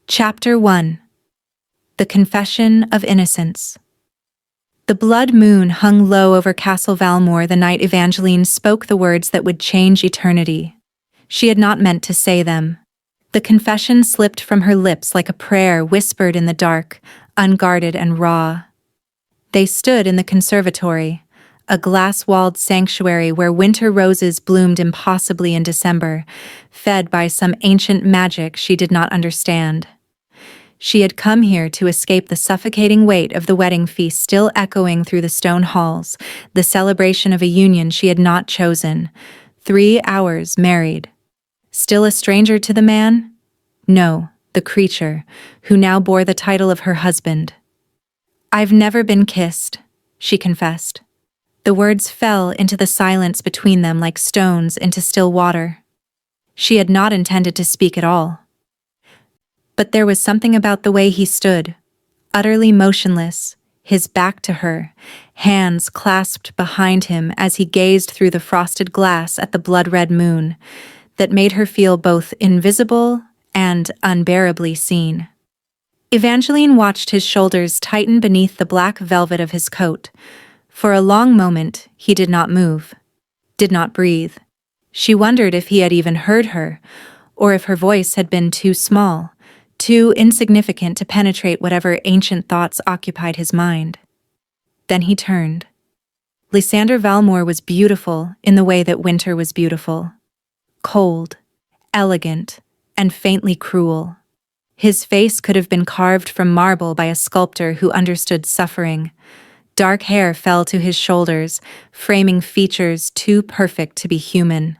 Chapter 1. The Confession of Innocence. The blood moon hung low over Castle Valmore the night Evangeline spoke the words that would change eternity. She had not meant to say them. The confession slipped from her lips like a prayer whispered in the dark, unguarded and raw. They stood in the conservatory, a glass-walled sanctuary where winter roses bloomed impossibly in December, fed by some ancient magic she did not understand. She had come here to escape the suffocating weight of the wedding feast still echoing through the stone halls, the celebration of a union she had not chosen. 3 hours married. Still a stranger to the man? No, the creature, who now bore the title of her husband. "I've never been kissed," she confessed. The words fell into the silence between them like stones into still water. She had not intended to speak at all. But there was something about the way he stood, utterly motionless, his back to her, hands clasped behind him as he gazed through the frosted glass at the blood-red moon, that made her feel both invisible and unbearably seen. Evangeline watched his shoulders tighten beneath the black velvet of his coat. For a long moment, he did not move, did not breathe. She wondered if he had even heard her, or if her voice had been too small, too insignificant to penetrate whatever ancient thoughts occupied his mind. Then he turned. Lysander Valmore was beautiful in the way that winter was beautiful. Cold, elegant, and faintly cruel. His face could have been carved from marble by a sculptor who understood suffering. Dark hair fell to his shoulders, framing features too perfect to be human.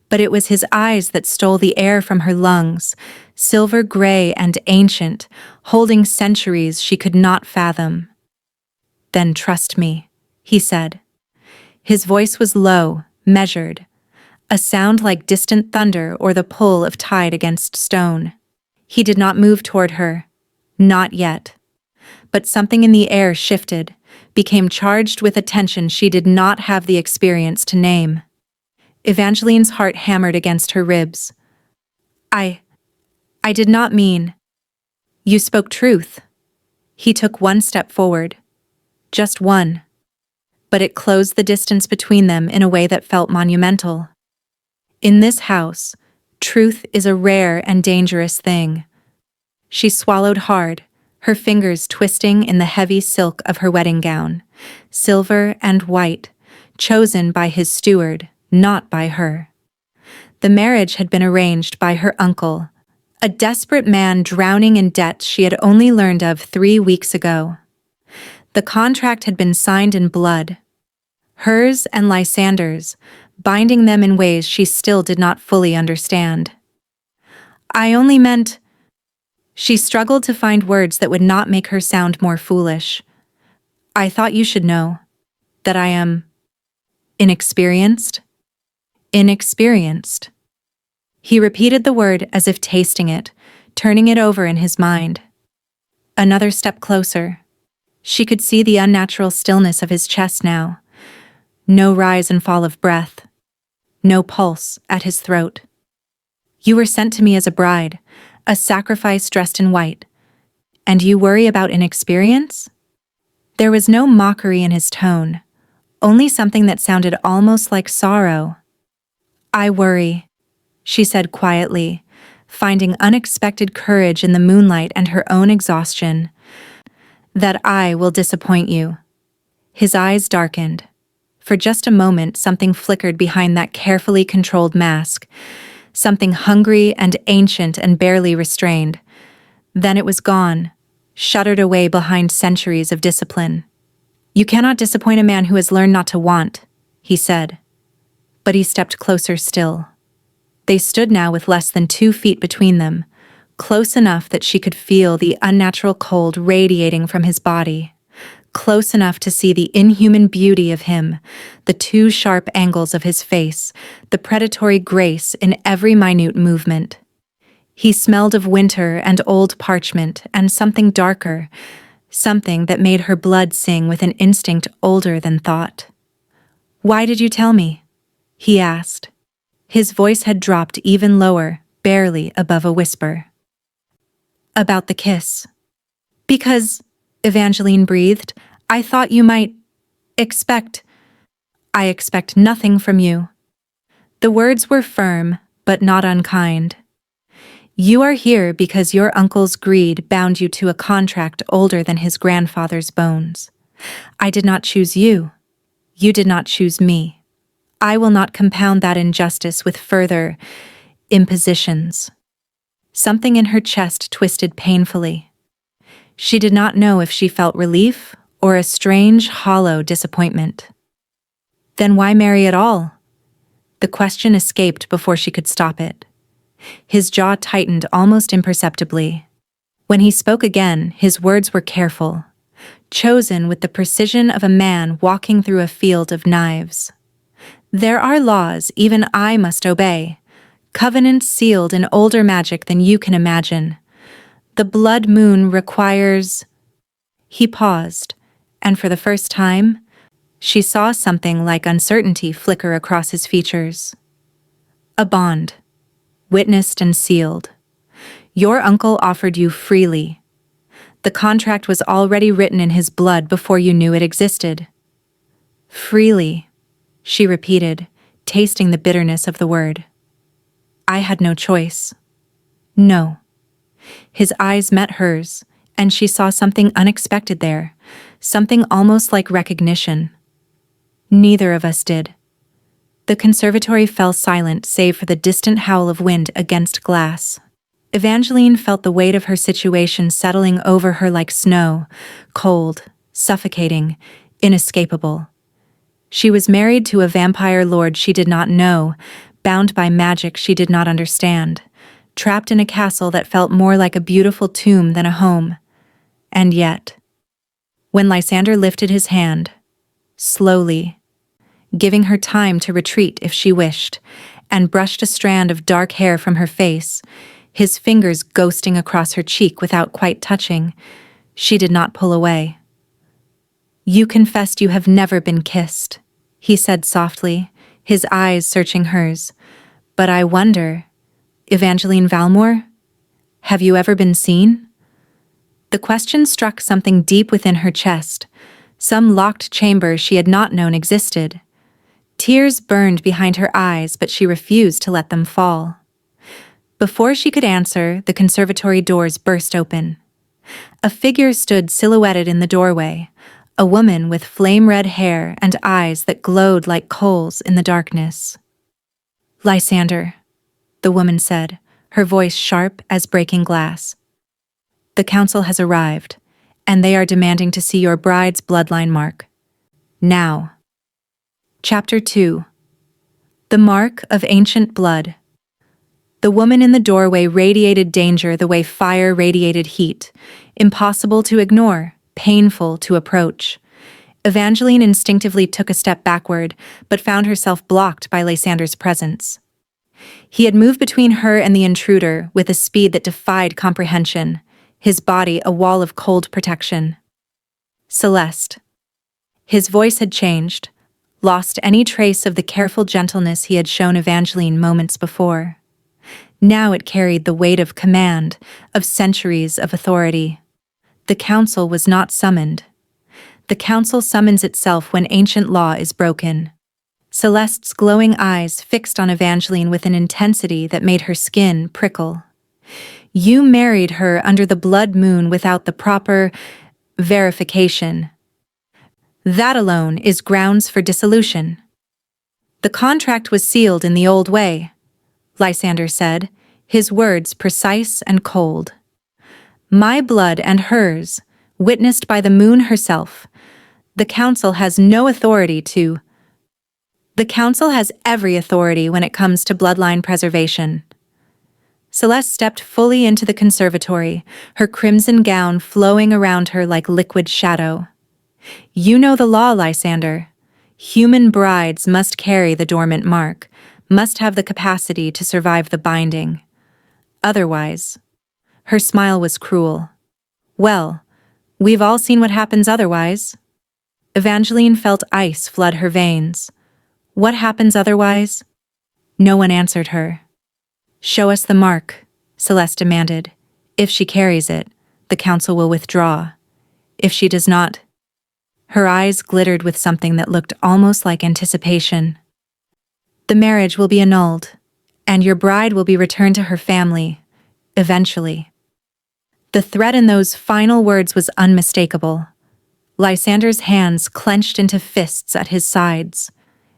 But it was his eyes that stole the air from her lungs, silver gray and ancient, holding centuries she could not fathom. "Then trust me," he said. His voice was low, measured, a sound like distant thunder or the pull of tide against stone. He did not move toward her, not yet. But something in the air shifted, became charged with a tension she did not have the experience to name. Evangeline's heart hammered against her ribs. I did not mean. You spoke truth." He took one step forward. Just one. But it closed the distance between them in a way that felt monumental. In this house, truth is a rare and dangerous thing. She swallowed hard, her fingers twisting in the heavy silk of her wedding gown, silver and white, chosen by his steward, not by her. The marriage had been arranged by her uncle, a desperate man drowning in debts she had only learned of 3 weeks ago. The contract had been signed in blood, hers and Lysander's, binding them in ways she still did not fully understand. "I only meant—" She struggled to find words that would not make her sound more foolish. "I thought you should know that I am inexperienced." Inexperienced. He repeated the word as if tasting it, turning it over in his mind. Another step closer. She could see the unnatural stillness of his chest now. No rise and fall of breath. No pulse at his throat. "You were sent to me as a bride, a sacrifice dressed in white. And you worry about inexperience?" There was no mockery in his tone, only something that sounded almost like sorrow. "I worry," she said quietly, finding unexpected courage in the moonlight and her own exhaustion, "that I will disappoint you." His eyes darkened. For just a moment, something flickered behind that carefully controlled mask, something hungry and ancient and barely restrained. Then it was gone, shuttered away behind centuries of discipline. "You cannot disappoint a man who has learned not to want," he said. But he stepped closer still. They stood now with less than 2 feet between them, close enough that she could feel the unnatural cold radiating from his body, close enough to see the inhuman beauty of him, the 2 sharp angles of his face, the predatory grace in every minute movement. He smelled of winter and old parchment and something darker, something that made her blood sing with an instinct older than thought. "Why did you tell me?" he asked. His voice had dropped even lower, barely above a whisper. About the kiss. Because, Evangeline breathed, I thought you might expect. I expect nothing from you. The words were firm, but not unkind. You are here because your uncle's greed bound you to a contract older than his grandfather's bones. I did not choose you. You did not choose me. I will not compound that injustice with further impositions. Something in her chest twisted painfully. She did not know if she felt relief or a strange, hollow disappointment. Then why marry at all? The question escaped before she could stop it. His jaw tightened almost imperceptibly. When he spoke again, his words were careful, chosen with the precision of a man walking through a field of knives. There are laws even I must obey, covenants sealed in older magic than you can imagine. The blood moon requires... He paused, and for the first time, she saw something like uncertainty flicker across his features. A bond, witnessed and sealed. Your uncle offered you freely. The contract was already written in his blood before you knew it existed. Freely, she repeated, tasting the bitterness of the word. I had no choice. No. His eyes met hers, and she saw something unexpected there, something almost like recognition. Neither of us did. The conservatory fell silent save for the distant howl of wind against glass. Evangeline felt the weight of her situation settling over her like snow, cold, suffocating, inescapable. She was married to a vampire lord she did not know, bound by magic she did not understand, trapped in a castle that felt more like a beautiful tomb than a home. And yet, when Lysander lifted his hand, slowly, giving her time to retreat if she wished, and brushed a strand of dark hair from her face, his fingers ghosting across her cheek without quite touching, she did not pull away. You confessed you have never been kissed, he said softly, his eyes searching hers. But I wonder, Evangeline Valmore, have you ever been seen? The question struck something deep within her chest, some locked chamber she had not known existed. Tears burned behind her eyes, but she refused to let them fall. Before she could answer, the conservatory doors burst open. A figure stood silhouetted in the doorway, a woman with flame-red hair and eyes that glowed like coals in the darkness. Lysander, the woman said, her voice sharp as breaking glass. The council has arrived, and they are demanding to see your bride's bloodline mark. Now. Chapter 2. The Mark of Ancient Blood. The woman in the doorway radiated danger the way fire radiated heat, impossible to ignore, painful to approach. Evangeline instinctively took a step backward, but found herself blocked by Lysander's presence. He had moved between her and the intruder with a speed that defied comprehension, his body a wall of cold protection. Celeste. His voice had changed, lost any trace of the careful gentleness he had shown Evangeline moments before. Now it carried the weight of command, of centuries of authority. The council was not summoned. The council summons itself when ancient law is broken. Celeste's glowing eyes fixed on Evangeline with an intensity that made her skin prickle. You married her under the blood moon without the proper verification. That alone is grounds for dissolution. The contract was sealed in the old way, Lysander said, his words precise and cold. My blood and hers, witnessed by the moon herself. The council has no authority to... The council has every authority when it comes to bloodline preservation. Celeste stepped fully into the conservatory, her crimson gown flowing around her like liquid shadow. You know the law, Lysander. Human brides must carry the dormant mark, must have the capacity to survive the binding. Otherwise... Her smile was cruel. Well, we've all seen what happens otherwise. Evangeline felt ice flood her veins. What happens otherwise? No one answered her. Show us the mark, Celeste demanded, If she carries it, the council will withdraw. If she does not, her eyes glittered with something that looked almost like anticipation. The marriage will be annulled, and your bride will be returned to her family, eventually. The threat in those final words was unmistakable. Lysander's hands clenched into fists at his sides.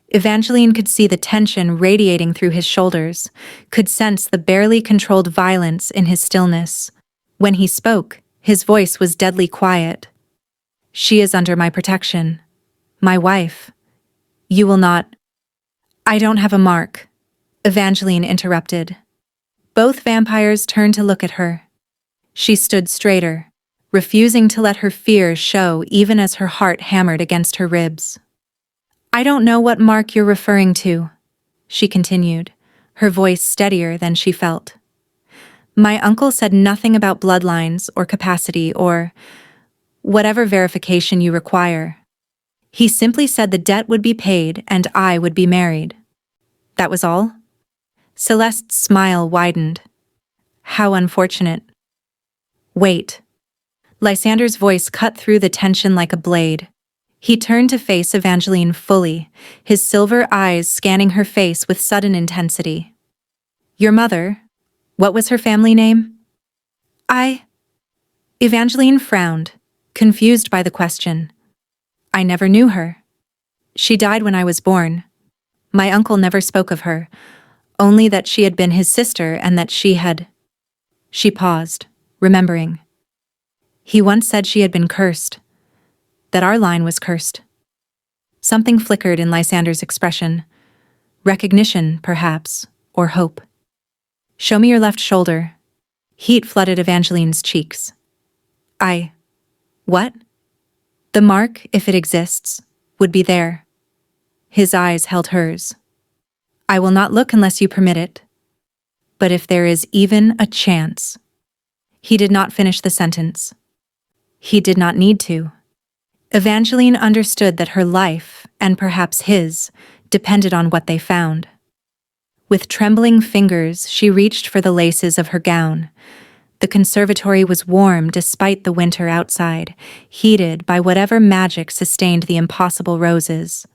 Evangeline could see the tension radiating through his shoulders, could sense the barely controlled violence in his stillness. When he spoke, his voice was deadly quiet. She is under my protection. My wife. You will not— I don't have a mark, Evangeline interrupted. Both vampires turned to look at her. She stood straighter, refusing to let her fear show even as her heart hammered against her ribs. I don't know what mark you're referring to, she continued, her voice steadier than she felt. My uncle said nothing about bloodlines or capacity or whatever verification you require. He simply said the debt would be paid and I would be married. That was all? Celeste's smile widened. How unfortunate. Wait. Lysander's voice cut through the tension like a blade. He turned to face Evangeline fully, his silver eyes scanning her face with sudden intensity. Your mother? What was her family name? Evangeline frowned, confused by the question. I never knew her. She died when I was born. My uncle never spoke of her, only that she had been his sister and that she had— She paused, remembering. He once said she had been cursed, that our line was cursed. Something flickered in Lysander's expression. Recognition, perhaps, or hope. Show me your left shoulder. Heat flooded Evangeline's cheeks. What? The mark, if it exists, would be there. His eyes held hers. I will not look unless you permit it. But if there is even a chance— He did not finish the sentence. He did not need to. Evangeline understood that her life, and perhaps his, depended on what they found. With trembling fingers, she reached for the laces of her gown. The conservatory was warm despite the winter outside, heated by whatever magic sustained the impossible roses.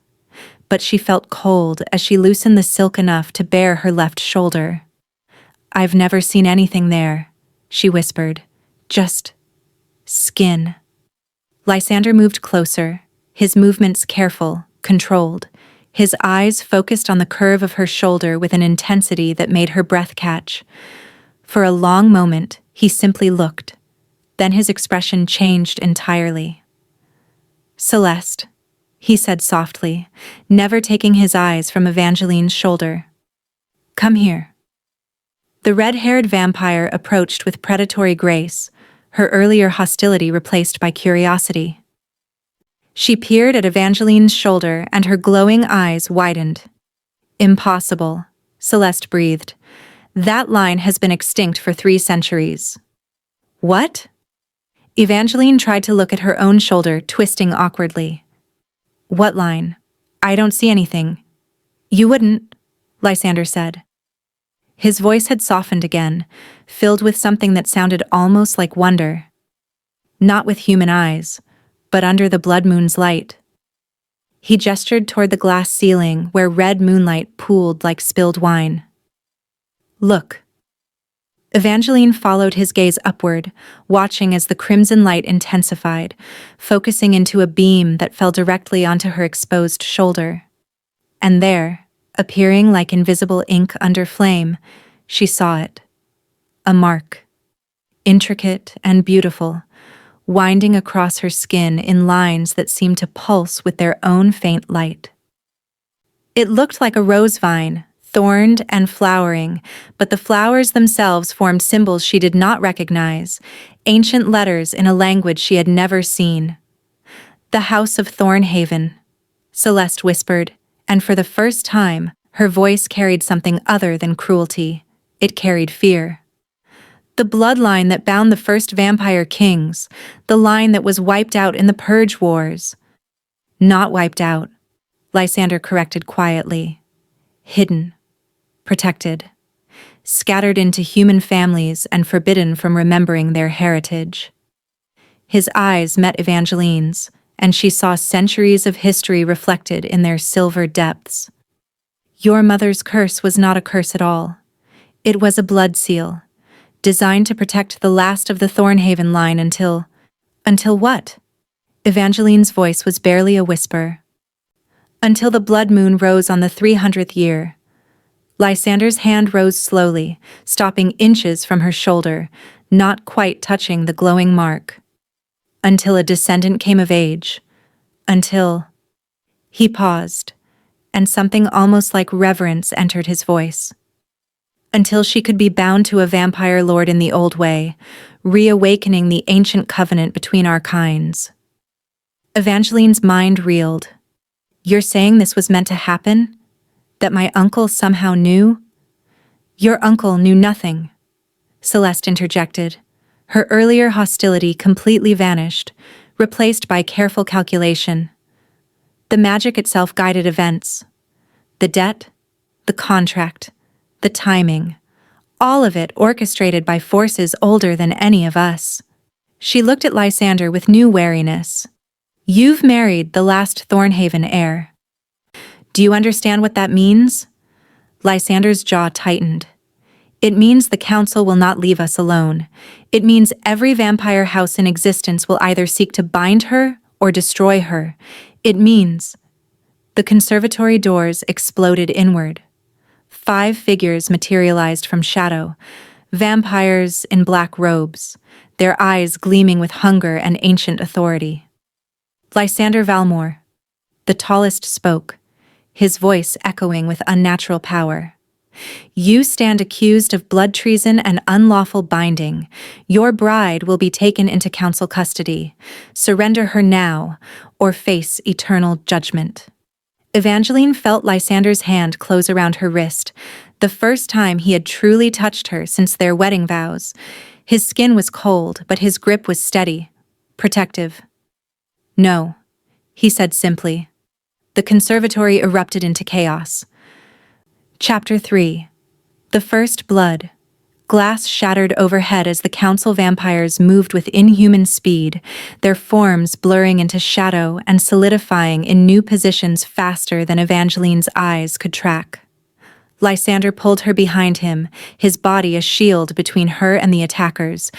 But she felt cold as she loosened the silk enough to bare her left shoulder. I've never seen anything there, she whispered. Just skin. Lysander moved closer, his movements careful, controlled, his eyes focused on the curve of her shoulder with an intensity that made her breath catch. For a long moment, he simply looked. Then his expression changed entirely. Celeste, he said softly, never taking his eyes from Evangeline's shoulder. Come here. The red-haired vampire approached with predatory grace, her earlier hostility replaced by curiosity. She peered at Evangeline's shoulder and her glowing eyes widened. Impossible, Celeste breathed. That line has been extinct for 3 centuries. What? Evangeline tried to look at her own shoulder, twisting awkwardly. What line? I don't see anything. You wouldn't, Lysander said. His voice had softened again, filled with something that sounded almost like wonder. Not with human eyes, but under the blood moon's light. He gestured toward the glass ceiling where red moonlight pooled like spilled wine. Look. Evangeline followed his gaze upward, watching as the crimson light intensified, focusing into a beam that fell directly onto her exposed shoulder. And there, appearing like invisible ink under flame, she saw it. A mark. Intricate and beautiful, winding across her skin in lines that seemed to pulse with their own faint light. It looked like a rose vine, thorned and flowering, but the flowers themselves formed symbols she did not recognize, ancient letters in a language she had never seen. The House of Thornhaven, Celeste whispered, and for the first time, her voice carried something other than cruelty. It carried fear. The bloodline that bound the first vampire kings, the line that was wiped out in the Purge Wars. Not wiped out, Lysander corrected quietly. Hidden. Protected. scattered into human families and forbidden from remembering their heritage. His eyes met Evangeline's, and she saw centuries of history reflected in their silver depths. Your mother's curse was not a curse at all. It was a blood seal, designed to protect the last of the Thornhaven line until what? Evangeline's voice was barely a whisper. Until the blood moon rose on the 300th year. Lysander's hand rose slowly, stopping inches from her shoulder, not quite touching the glowing mark. Until a descendant came of age. Until... He paused, and something almost like reverence entered his voice. Until she could be bound to a vampire lord in the old way, reawakening the ancient covenant between our kinds. Evangeline's mind reeled. You're saying this was meant to happen? That my uncle somehow knew? Your uncle knew nothing, Celeste interjected. Her earlier hostility completely vanished, replaced by careful calculation. The magic itself guided events. The debt, the contract, the timing, all of it orchestrated by forces older than any of us. She looked at Lysander with new wariness. You've married the last Thornhaven heir. Do you understand what that means? Lysander's jaw tightened. It means the council will not leave us alone. It means every vampire house in existence will either seek to bind her or destroy her. It means... The conservatory doors exploded inward. 5 figures materialized from shadow, vampires in black robes, their eyes gleaming with hunger and ancient authority. Lysander Valmore, the tallest, spoke, his voice echoing with unnatural power. You stand accused of blood treason and unlawful binding. Your bride will be taken into council custody. Surrender her now, or face eternal judgment. Evangeline felt Lysander's hand close around her wrist, the first time he had truly touched her since their wedding vows. His skin was cold, but his grip was steady, protective. No, he said simply. The conservatory erupted into chaos. Chapter 3. The First Blood. Glass shattered overhead as the council vampires moved with inhuman speed, their forms blurring into shadow and solidifying in new positions faster than Evangeline's eyes could track. Lysander pulled her behind him, his body a shield between her and the attackers,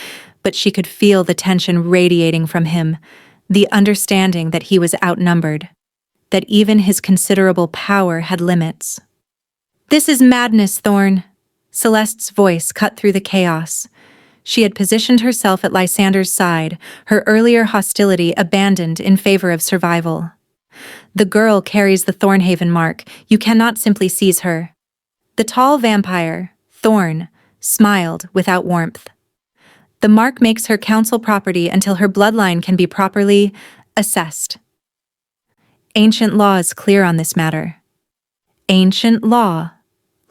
but she could feel the tension radiating from him, the understanding that he was outnumbered, that even his considerable power had limits. This is madness, Thorn. Celeste's voice cut through the chaos. She had positioned herself at Lysander's side, her earlier hostility abandoned in favor of survival. The girl carries the Thornhaven mark. You cannot simply seize her. The tall vampire, Thorn, smiled without warmth. The mark makes her council property until her bloodline can be properly assessed. Ancient law is clear on this matter. Ancient law,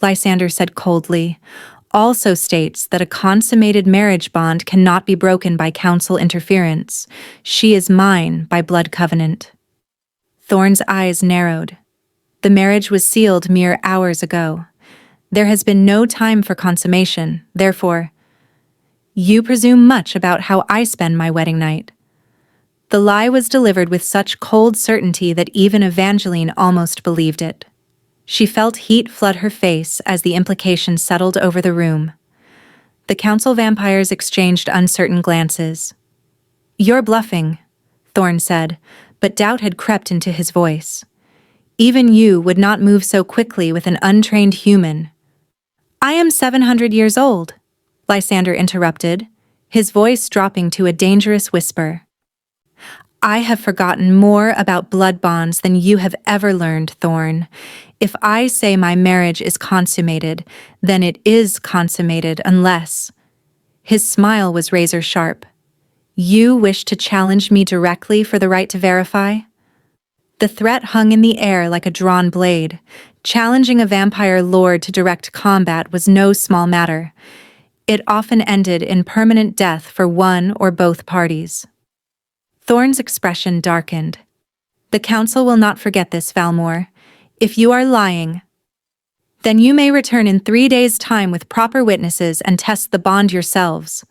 Lysander said coldly, also states that a consummated marriage bond cannot be broken by council interference. She is mine by blood covenant. Thorn's eyes narrowed. The marriage was sealed mere hours ago. There has been no time for consummation, therefore. You presume much about how I spend my wedding night. The lie was delivered with such cold certainty that even Evangeline almost believed it. She felt heat flood her face as the implication settled over the room. The council vampires exchanged uncertain glances. You're bluffing, Thorn said, but doubt had crept into his voice. Even you would not move so quickly with an untrained human. I am 700 years old, Lysander interrupted, his voice dropping to a dangerous whisper. I have forgotten more about blood bonds than you have ever learned, Thorn. If I say my marriage is consummated, then it is consummated unless... His smile was razor-sharp. You wish to challenge me directly for the right to verify? The threat hung in the air like a drawn blade. Challenging a vampire lord to direct combat was no small matter. It often ended in permanent death for one or both parties. Thorn's expression darkened. The council will not forget this, Valmore. If you are lying... Then you may return in 3 days' time with proper witnesses and test the bond yourselves.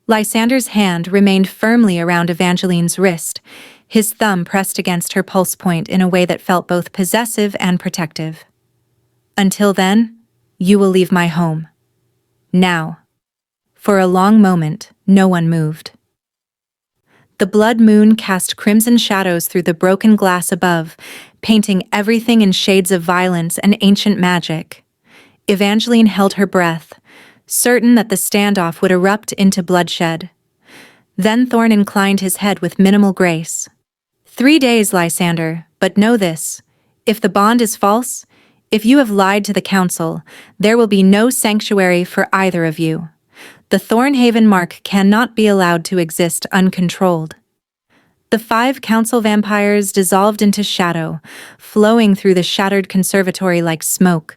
Lysander's hand remained firmly around Evangeline's wrist, his thumb pressed against her pulse point in a way that felt both possessive and protective. Until then, you will leave my home. Now. For a long moment, no one moved. The blood moon cast crimson shadows through the broken glass above, painting everything in shades of violence and ancient magic. Evangeline held her breath, certain that the standoff would erupt into bloodshed. Then Thorn inclined his head with minimal grace. 3 days, Lysander, but know this. If the bond is false, if you have lied to the council, there will be no sanctuary for either of you. The Thornhaven mark cannot be allowed to exist uncontrolled. The 5 council vampires dissolved into shadow, flowing through the shattered conservatory like smoke,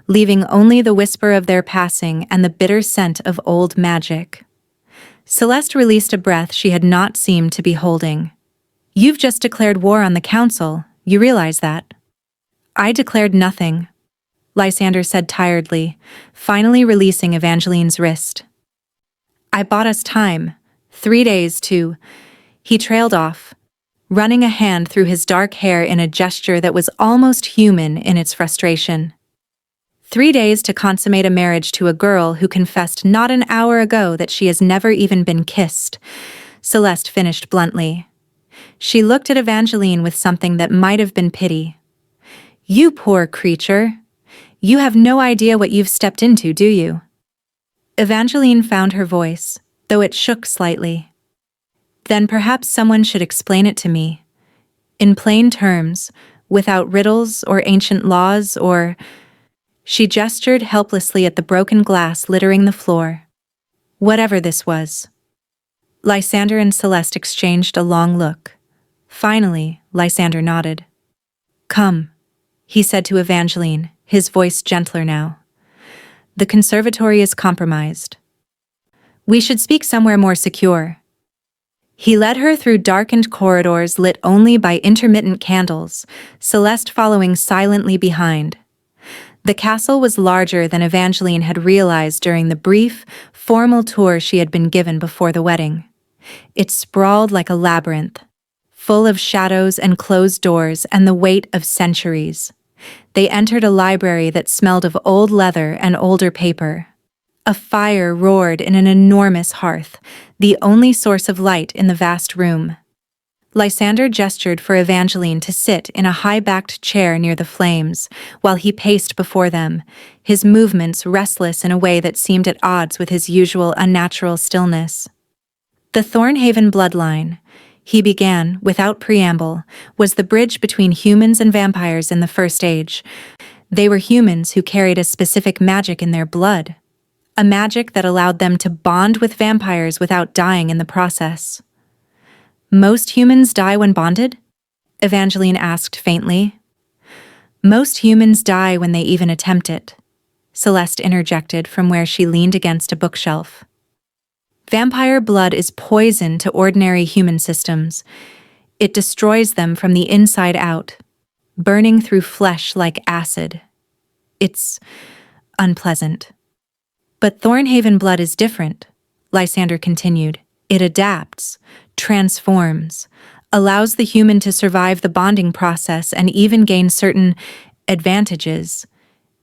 leaving only the whisper of their passing and the bitter scent of old magic. Celeste released a breath she had not seemed to be holding. You've just declared war on the council, you realize that? I declared nothing, Lysander said tiredly, finally releasing Evangeline's wrist. I bought us time, 3 days to... He trailed off, running a hand through his dark hair in a gesture that was almost human in its frustration. 3 days to consummate a marriage to a girl who confessed not an hour ago that she has never even been kissed, Celeste finished bluntly. She looked at Evangeline with something that might have been pity. You poor creature. You have no idea what you've stepped into, do you? Evangeline found her voice, though it shook slightly. Then perhaps someone should explain it to me. In plain terms, without riddles or ancient laws or... She gestured helplessly at the broken glass littering the floor. Whatever this was. Lysander and Celeste exchanged a long look. Finally, Lysander nodded. Come, he said to Evangeline, his voice gentler now. The conservatory is compromised. We should speak somewhere more secure. He led her through darkened corridors lit only by intermittent candles, Celeste following silently behind. The castle was larger than Evangeline had realized during the brief, formal tour she had been given before the wedding. It sprawled like a labyrinth, full of shadows and closed doors and the weight of centuries. They entered a library that smelled of old leather and older paper. A fire roared in an enormous hearth, the only source of light in the vast room. Lysander gestured for Evangeline to sit in a high-backed chair near the flames, while he paced before them, his movements restless in a way that seemed at odds with his usual unnatural stillness. The Thornhaven bloodline, he began, without preamble, was the bridge between humans and vampires in the First Age. They were humans who carried a specific magic in their blood, a magic that allowed them to bond with vampires without dying in the process. Most humans die when bonded? Evangeline asked faintly. Most humans die when they even attempt it, Celeste interjected from where she leaned against a bookshelf. Vampire blood is poison to ordinary human systems. It destroys them from the inside out, burning through flesh like acid. It's unpleasant. But Thornhaven blood is different, Lysander continued. It adapts, transforms, allows the human to survive the bonding process and even gain certain advantages: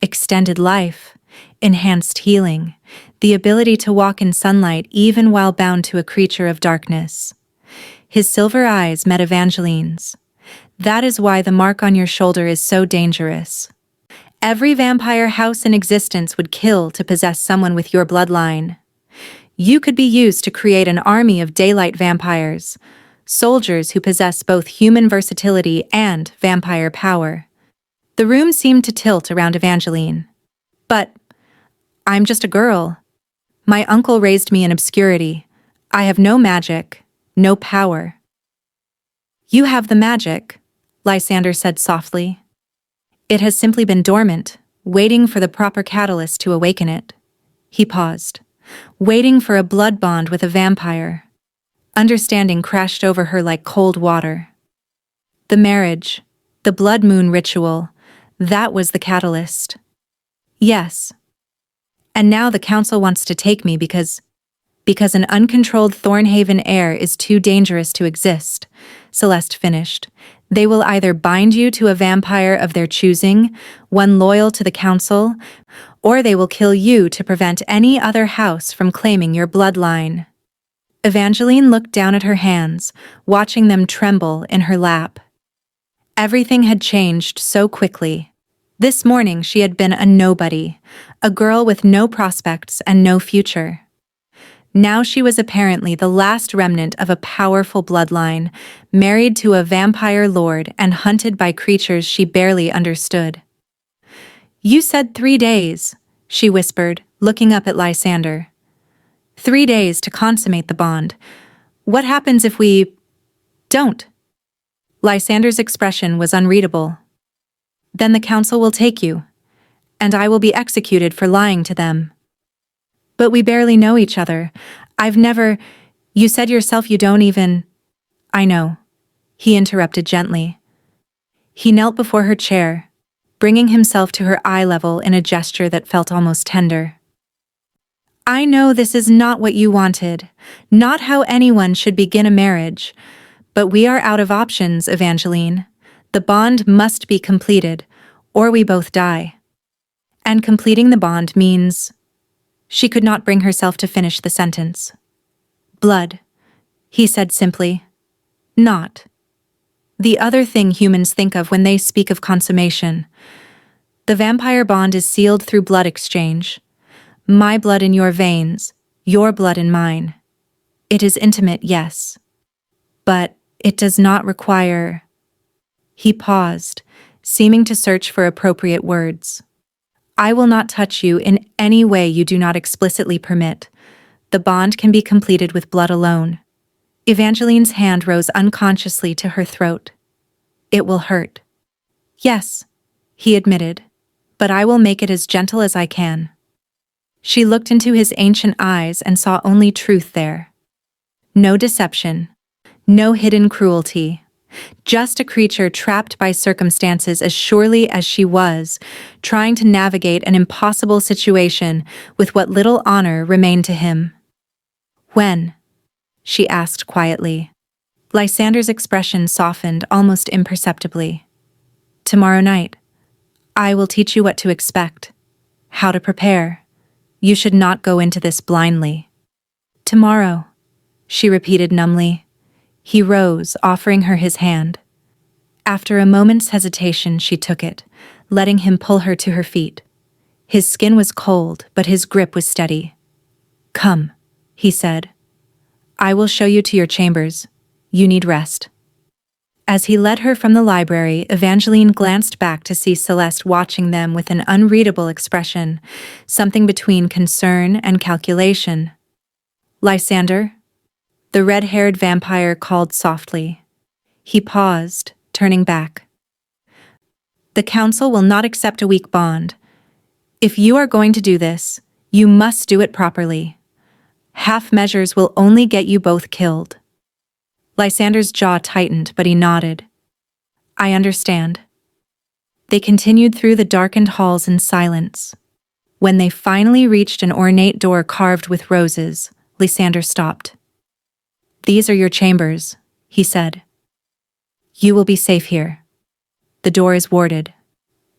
extended life, enhanced healing, the ability to walk in sunlight even while bound to a creature of darkness. His silver eyes met Evangeline's. That is why the mark on your shoulder is so dangerous. Every vampire house in existence would kill to possess someone with your bloodline. You could be used to create an army of daylight vampires, soldiers who possess both human versatility and vampire power. The room seemed to tilt around Evangeline. But I'm just a girl. My uncle raised me in obscurity. I have no magic, no power. You have the magic, Lysander said softly. It has simply been dormant, waiting for the proper catalyst to awaken it. He paused, waiting for a blood bond with a vampire. Understanding crashed over her like cold water. The marriage, the blood moon ritual, that was the catalyst. Yes. And now the council wants to take me because an uncontrolled Thornhaven heir is too dangerous to exist, Celeste finished. They will either bind you to a vampire of their choosing, one loyal to the council, or they will kill you to prevent any other house from claiming your bloodline. Evangeline looked down at her hands, watching them tremble in her lap. Everything had changed so quickly. This morning she had been a nobody, a girl with no prospects and no future. Now she was apparently the last remnant of a powerful bloodline, married to a vampire lord and hunted by creatures she barely understood. "You said 3 days," she whispered, looking up at Lysander. 3 days to consummate the bond. What happens if we don't? Lysander's expression was unreadable. Then the council will take you, and I will be executed for lying to them. But we barely know each other. You said yourself you don't even... I know, he interrupted gently. He knelt before her chair, bringing himself to her eye level in a gesture that felt almost tender. I know this is not what you wanted, not how anyone should begin a marriage, but we are out of options, Evangeline. The bond must be completed, or we both die. And completing the bond means... She could not bring herself to finish the sentence. Blood, he said simply. Not. The other thing humans think of when they speak of consummation. The vampire bond is sealed through blood exchange. My blood in your veins, your blood in mine. It is intimate, yes. But it does not require... He paused, seeming to search for appropriate words. I will not touch you in any way you do not explicitly permit. The bond can be completed with blood alone. Evangeline's hand rose unconsciously to her throat. It will hurt. Yes, he admitted, but I will make it as gentle as I can. She looked into his ancient eyes and saw only truth there. No deception, no hidden cruelty. Just a creature trapped by circumstances as surely as she was, trying to navigate an impossible situation with what little honor remained to him. When? She asked quietly. Lysander's expression softened almost imperceptibly. Tomorrow night. I will teach you what to expect, how to prepare. You should not go into this blindly. Tomorrow, she repeated numbly. He rose, offering her his hand. After a moment's hesitation, she took it, letting him pull her to her feet. His skin was cold, but his grip was steady. Come, he said. I will show you to your chambers. You need rest. As he led her from the library, Evangeline glanced back to see Celeste watching them with an unreadable expression, something between concern and calculation. Lysander? The red-haired vampire called softly. He paused, turning back. The council will not accept a weak bond. If you are going to do this, you must do it properly. Half measures will only get you both killed. Lysander's jaw tightened, but he nodded. I understand. They continued through the darkened halls in silence. When they finally reached an ornate door carved with roses, Lysander stopped. These are your chambers, he said. You will be safe here. The door is warded.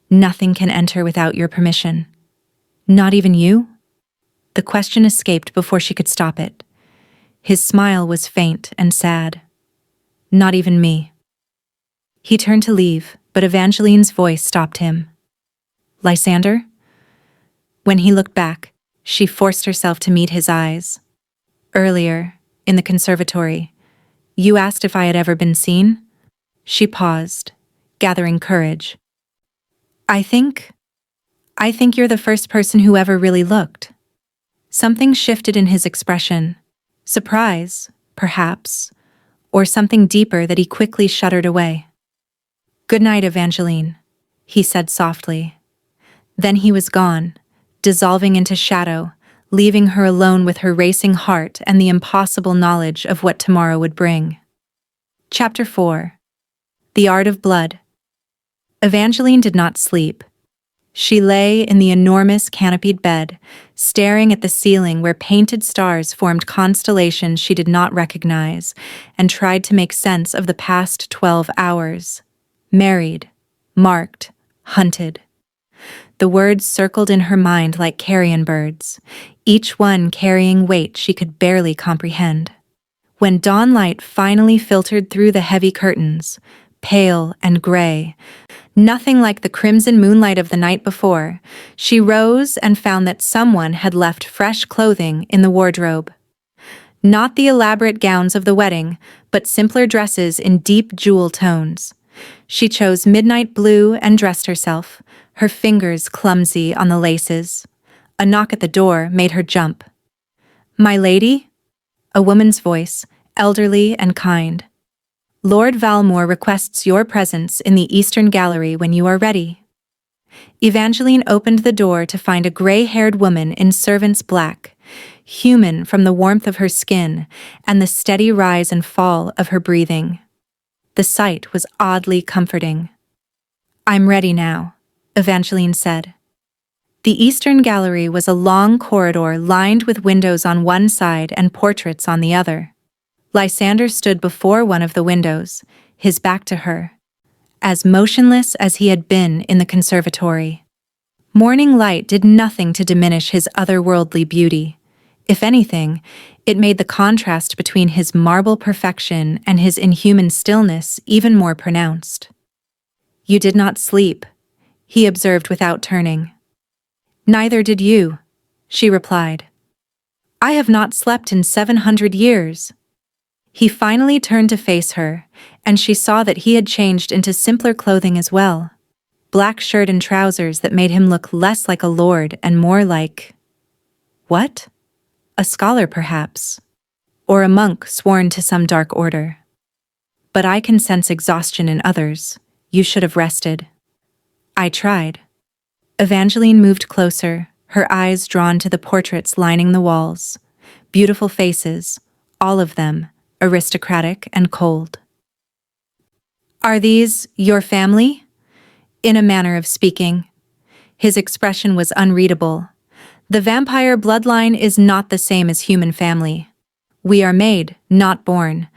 Nothing can enter without your permission. Not even you? The question escaped before she could stop it. His smile was faint and sad. Not even me. He turned to leave, but Evangeline's voice stopped him. Lysander? When he looked back, she forced herself to meet his eyes. Earlier, in the conservatory, you asked if I had ever been seen? She paused, gathering courage. I think you're the first person who ever really looked. Something shifted in his expression. Surprise, perhaps, or something deeper that he quickly shuddered away. Good night, Evangeline, he said softly. Then he was gone, dissolving into shadow, leaving her alone with her racing heart and the impossible knowledge of what tomorrow would bring. Chapter 4. The Art of Blood. Evangeline did not sleep. She lay in the enormous canopied bed, staring at the ceiling where painted stars formed constellations she did not recognize, and tried to make sense of the past 12 hours. Married, marked, hunted. The words circled in her mind like carrion birds, each one carrying weight she could barely comprehend. When dawnlight finally filtered through the heavy curtains, pale and gray, nothing like the crimson moonlight of the night before, she rose and found that someone had left fresh clothing in the wardrobe. Not the elaborate gowns of the wedding, but simpler dresses in deep jewel tones. She chose midnight blue and dressed herself, her fingers clumsy on the laces. A knock at the door made her jump. "My lady?" A woman's voice, elderly and kind. "Lord Valmore requests your presence in the Eastern Gallery when you are ready." Evangeline opened the door to find a gray-haired woman in servant's black, human from the warmth of her skin and the steady rise and fall of her breathing. The sight was oddly comforting. "I'm ready now," Evangeline said. The Eastern Gallery was a long corridor lined with windows on one side and portraits on the other. Lysander stood before one of the windows, his back to her, as motionless as he had been in the conservatory. Morning light did nothing to diminish his otherworldly beauty. If anything, it made the contrast between his marble perfection and his inhuman stillness even more pronounced. "You did not sleep," he observed without turning. "Neither did you," she replied. "I have not slept in 700 years. He finally turned to face her, and she saw that he had changed into simpler clothing as well. Black shirt and trousers that made him look less like a lord and more like... what? A scholar, perhaps. Or a monk sworn to some dark order. But I can sense exhaustion in others. You should have rested." "I tried." Evangeline moved closer, her eyes drawn to the portraits lining the walls. Beautiful faces, all of them, aristocratic and cold. "Are these your family?" In a manner of speaking. His expression was unreadable. The vampire bloodline is not the same as human family. We are made, not born.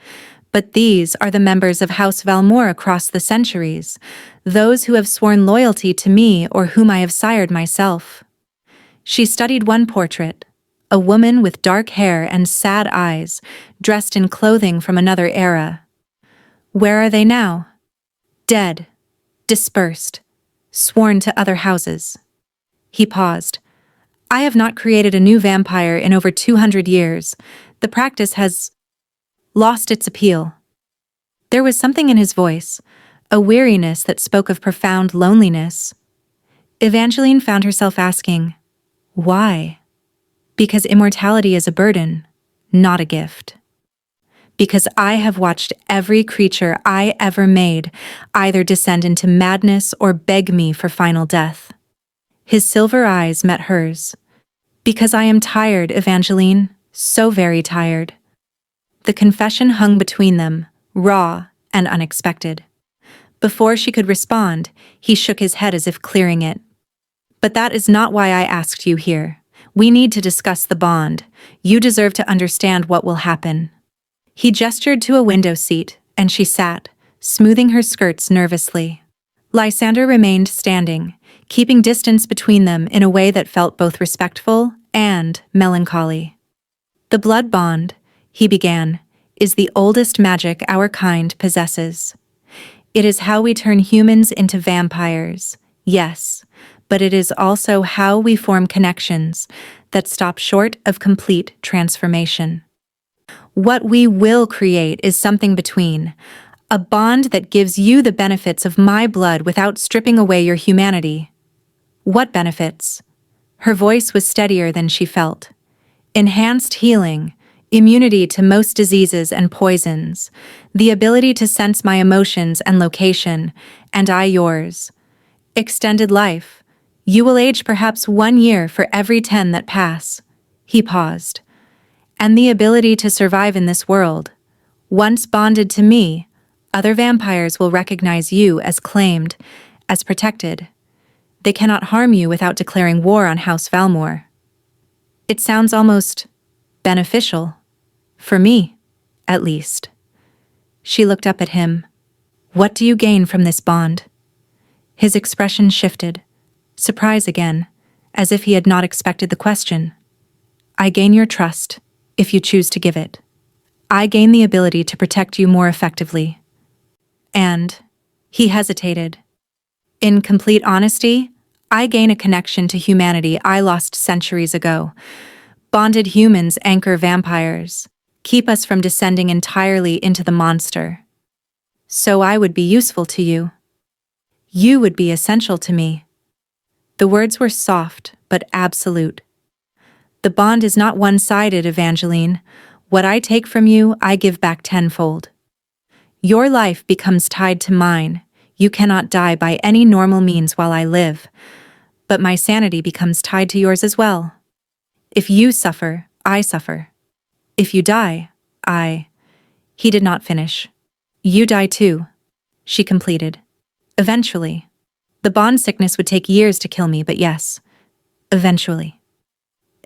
But these are the members of House Valmore across the centuries, those who have sworn loyalty to me or whom I have sired myself. She studied one portrait, a woman with dark hair and sad eyes, dressed in clothing from another era. Where are they now? Dead, dispersed, sworn to other houses. He paused. "I have not created a new vampire in over 200 years. The practice has lost its appeal." There was something in his voice, a weariness that spoke of profound loneliness. Evangeline found herself asking, why? Because immortality is a burden, not a gift. Because I have watched every creature I ever made either descend into madness or beg me for final death. His silver eyes met hers. Because I am tired, Evangeline, so very tired. The confession hung between them, raw and unexpected. Before she could respond, he shook his head as if clearing it. "But that is not why I asked you here. We need to discuss the bond. You deserve to understand what will happen." He gestured to a window seat, and she sat, smoothing her skirts nervously. Lysander remained standing, keeping distance between them in a way that felt both respectful and melancholy. "The blood bond," he began, "is the oldest magic our kind possesses. It is how we turn humans into vampires, yes, but it is also how we form connections that stop short of complete transformation. What we will create is something between, a bond that gives you the benefits of my blood without stripping away your humanity." "What benefits?" Her voice was steadier than she felt. "Enhanced healing, immunity to most diseases and poisons, the ability to sense my emotions and location, and I yours. Extended life. You will age perhaps 1 year for every 10 that pass." He paused. "And the ability to survive in this world. Once bonded to me, other vampires will recognize you as claimed, as protected. They cannot harm you without declaring war on House Valmore. It sounds almost beneficial. For me, at least. She looked up at him. What do you gain from this bond? His expression shifted. Surprise again, as if he had not expected the question. I gain your trust, if you choose to give it. I gain the ability to protect you more effectively. And, he hesitated. In complete honesty, I gain a connection to humanity I lost centuries ago. Bonded humans anchor vampires, keep us from descending entirely into the monster. So I would be useful to you. You would be essential to me. The words were soft, but absolute. The bond is not one-sided, Evangeline. What I take from you, I give back tenfold. Your life becomes tied to mine. You cannot die by any normal means while I live. But my sanity becomes tied to yours as well. If you suffer, I suffer. If you die, I... He did not finish. You die too, she completed. Eventually. The bond sickness would take years to kill me, but yes, eventually.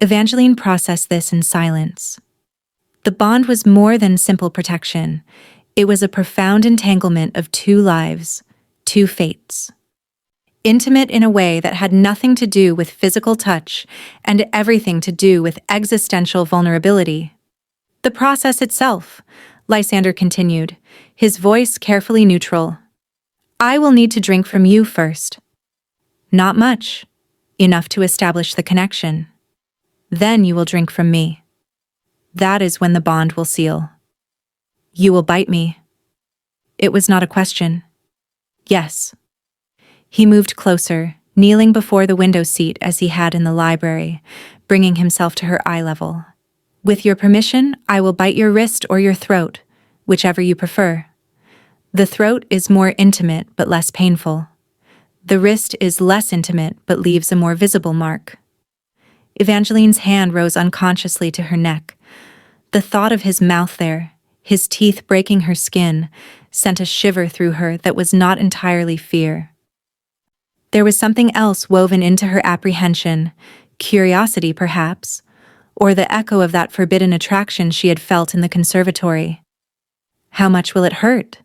Evangeline processed this in silence. The bond was more than simple protection. It was a profound entanglement of two lives, two fates. Intimate in a way that had nothing to do with physical touch and everything to do with existential vulnerability. The process itself, Lysander continued, his voice carefully neutral. I will need to drink from you first. Not much. Enough to establish the connection. Then you will drink from me. That is when the bond will seal. You will bite me. It was not a question. Yes. He moved closer, kneeling before the window seat as he had in the library, bringing himself to her eye level. With your permission, I will bite your wrist or your throat, whichever you prefer. The throat is more intimate but less painful. The wrist is less intimate but leaves a more visible mark. Evangeline's hand rose unconsciously to her neck. The thought of his mouth there, his teeth breaking her skin, sent a shiver through her that was not entirely fear. There was something else woven into her apprehension, curiosity perhaps, or the echo of that forbidden attraction she had felt in the conservatory. How much will it hurt?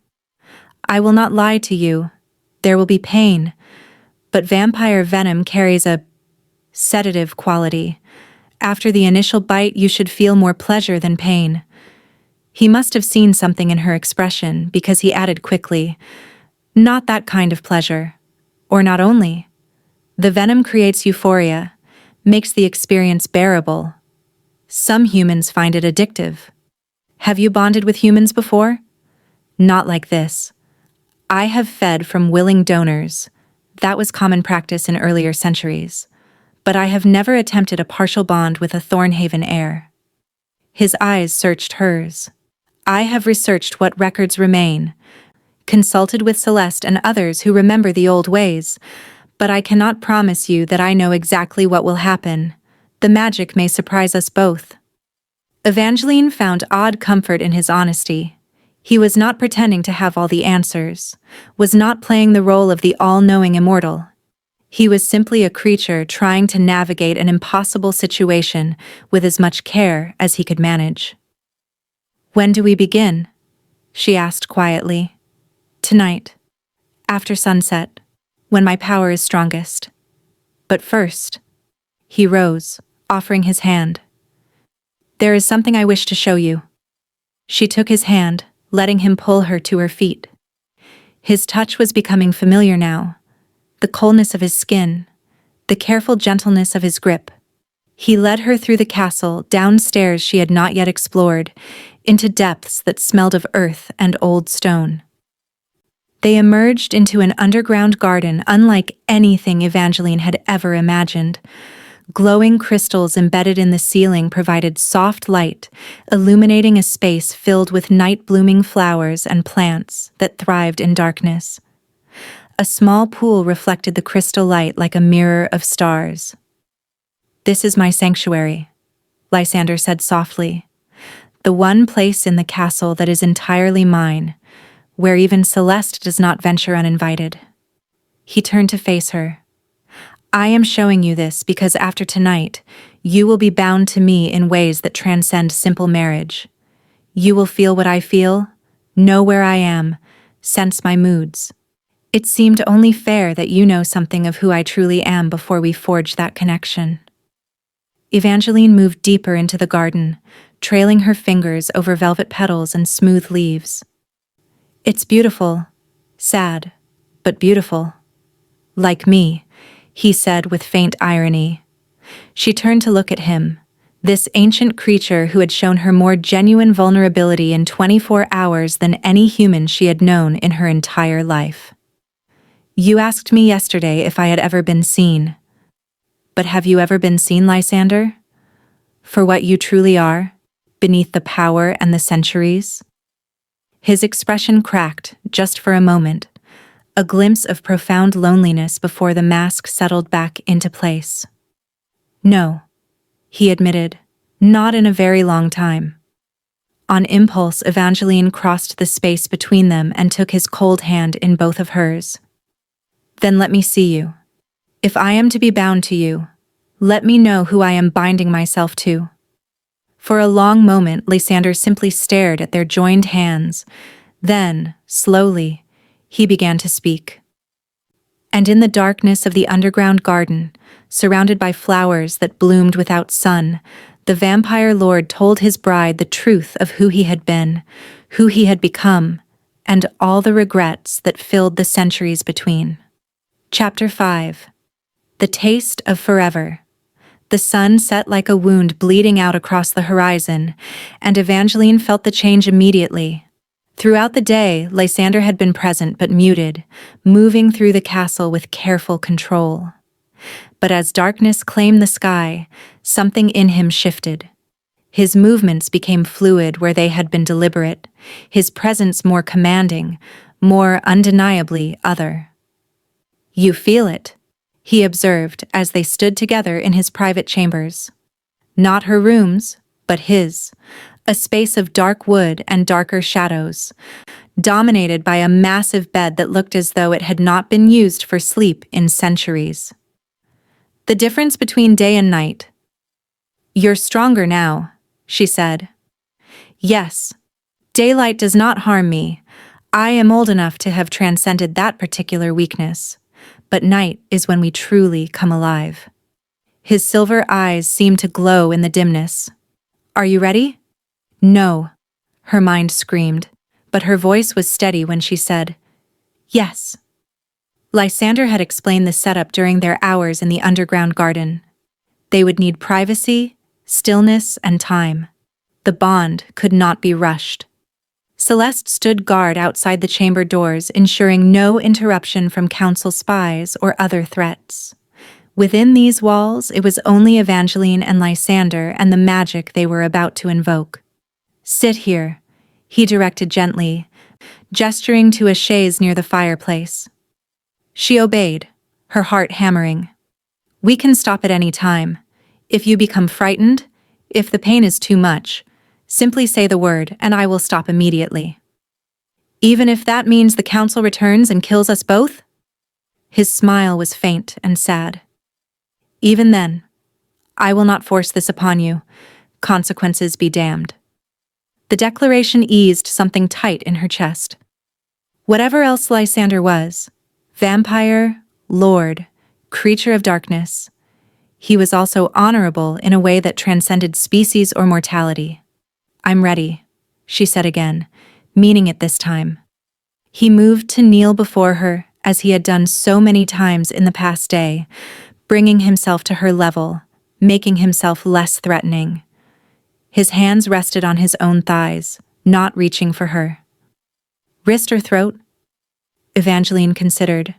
I will not lie to you. There will be pain, but vampire venom carries a sedative quality. After the initial bite, you should feel more pleasure than pain. He must have seen something in her expression because he added quickly, not that kind of pleasure. Or not only. The venom creates euphoria, makes the experience bearable. Some humans find it addictive. Have you bonded with humans before? Not like this. I have fed from willing donors. That was common practice in earlier centuries. But I have never attempted a partial bond with a Thornhaven heir. His eyes searched hers. I have researched what records remain, consulted with Celeste and others who remember the old ways, but I cannot promise you that I know exactly what will happen. The magic may surprise us both. Evangeline found odd comfort in his honesty. He was not pretending to have all the answers, was not playing the role of the all-knowing immortal. He was simply a creature trying to navigate an impossible situation with as much care as he could manage. When do we begin? She asked quietly. Tonight, after sunset, when my power is strongest. But first, he rose, offering his hand. There is something I wish to show you. She took his hand, letting him pull her to her feet. His touch was becoming familiar now. The coldness of his skin, the careful gentleness of his grip. He led her through the castle, down stairs she had not yet explored, into depths that smelled of earth and old stone. They emerged into an underground garden unlike anything Evangeline had ever imagined. Glowing crystals embedded in the ceiling provided soft light, illuminating a space filled with night-blooming flowers and plants that thrived in darkness. A small pool reflected the crystal light like a mirror of stars. This is my sanctuary, Lysander said softly. The one place in the castle that is entirely mine, where even Celeste does not venture uninvited. He turned to face her. I am showing you this because after tonight, you will be bound to me in ways that transcend simple marriage. You will feel what I feel, know where I am, sense my moods. It seemed only fair that you know something of who I truly am before we forge that connection. Evangeline moved deeper into the garden, trailing her fingers over velvet petals and smooth leaves. It's beautiful, sad, but beautiful. Like me, he said with faint irony. She turned to look at him, this ancient creature who had shown her more genuine vulnerability in 24 hours than any human she had known in her entire life. You asked me yesterday if I had ever been seen. But have you ever been seen, Lysander? For what you truly are, beneath the power and the centuries? His expression cracked, just for a moment, a glimpse of profound loneliness before the mask settled back into place. No, he admitted, not in a very long time. On impulse, Evangeline crossed the space between them and took his cold hand in both of hers. Then let me see you. If I am to be bound to you, let me know who I am binding myself to. For a long moment, Lysander simply stared at their joined hands. Then, slowly, he began to speak. And in the darkness of the underground garden, surrounded by flowers that bloomed without sun, the vampire lord told his bride the truth of who he had been, who he had become, and all the regrets that filled the centuries between. Chapter 5. The Taste of Forever. The sun set like a wound bleeding out across the horizon, and Evangeline felt the change immediately. Throughout the day, Lysander had been present but muted, moving through the castle with careful control. But as darkness claimed the sky, something in him shifted. His movements became fluid where they had been deliberate, his presence more commanding, more undeniably other. You feel it, he observed as they stood together in his private chambers. Not her rooms, but his, a space of dark wood and darker shadows, dominated by a massive bed that looked as though it had not been used for sleep in centuries. The difference between day and night. You're stronger now, she said. Yes, daylight does not harm me. I am old enough to have transcended that particular weakness. But night is when we truly come alive. His silver eyes seemed to glow in the dimness. Are you ready? No, her mind screamed, but her voice was steady when she said, yes. Lysander had explained the setup during their hours in the underground garden. They would need privacy, stillness, and time. The bond could not be rushed. Celeste stood guard outside the chamber doors, ensuring no interruption from council spies or other threats. Within these walls, it was only Evangeline and Lysander and the magic they were about to invoke. Sit here, he directed gently, gesturing to a chaise near the fireplace. She obeyed, her heart hammering. We can stop at any time. If you become frightened, if the pain is too much, simply say the word and I will stop immediately. Even if that means the council returns and kills us both? His smile was faint and sad. Even then, I will not force this upon you. Consequences be damned. The declaration eased something tight in her chest. Whatever else Lysander was, vampire, lord, creature of darkness, he was also honorable in a way that transcended species or mortality. I'm ready, she said again, meaning it this time. He moved to kneel before her, as he had done so many times in the past day, bringing himself to her level, making himself less threatening. His hands rested on his own thighs, not reaching for her. Wrist or throat? Evangeline considered.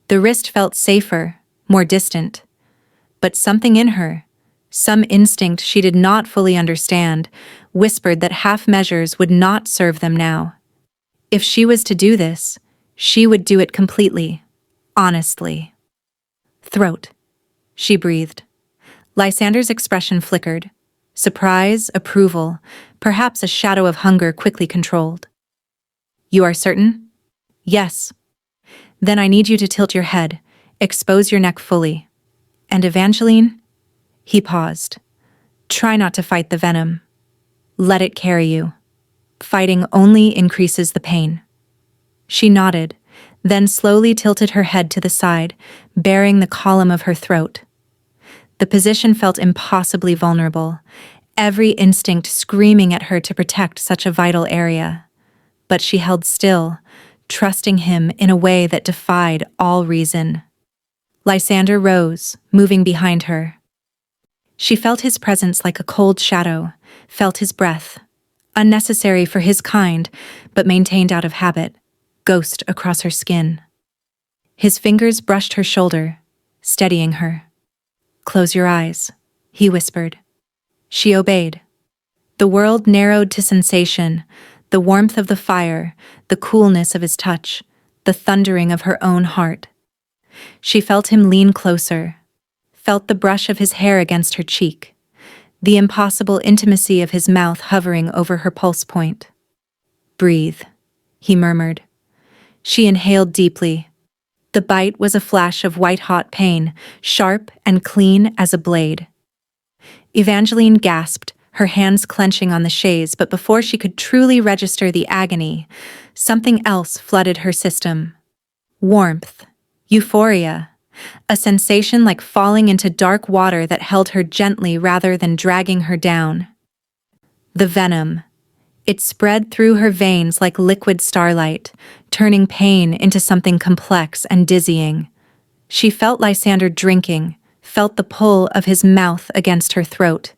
The wrist felt safer, more distant. But something in her, some instinct she did not fully understand, whispered that half measures would not serve them now. If she was to do this, she would do it completely, honestly. Throat, she breathed. Lysander's expression flickered. Surprise, approval, perhaps a shadow of hunger quickly controlled. You are certain? Yes. Then I need you to tilt your head, expose your neck fully. And Evangeline? He paused. Try not to fight the venom. Let it carry you. Fighting only increases the pain. She nodded, then slowly tilted her head to the side, baring the column of her throat. The position felt impossibly vulnerable, every instinct screaming at her to protect such a vital area. But she held still, trusting him in a way that defied all reason. Lysander rose, moving behind her. She felt his presence like a cold shadow, felt his breath, unnecessary for his kind, but maintained out of habit, ghost across her skin. His fingers brushed her shoulder, steadying her. Close your eyes, he whispered. She obeyed. The world narrowed to sensation, the warmth of the fire, the coolness of his touch, the thundering of her own heart. She felt him lean closer, felt the brush of his hair against her cheek, the impossible intimacy of his mouth hovering over her pulse point. Breathe, he murmured. She inhaled deeply. The bite was a flash of white-hot pain, sharp and clean as a blade. Evangeline gasped, her hands clenching on the chaise, but before she could truly register the agony, something else flooded her system. Warmth, euphoria, a sensation like falling into dark water that held her gently rather than dragging her down. The venom. It spread through her veins like liquid starlight, turning pain into something complex and dizzying. She felt Lysander drinking, felt the pull of his mouth against her throat,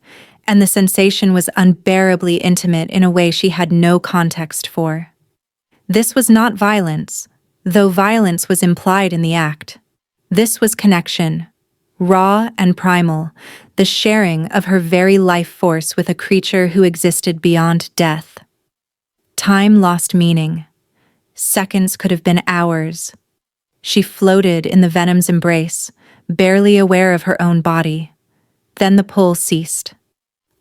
and the sensation was unbearably intimate in a way she had no context for. This was not violence, though violence was implied in the act. This was connection, raw and primal, the sharing of her very life force with a creature who existed beyond death. Time lost meaning. Seconds could have been hours. She floated in the venom's embrace, barely aware of her own body. Then the pull ceased.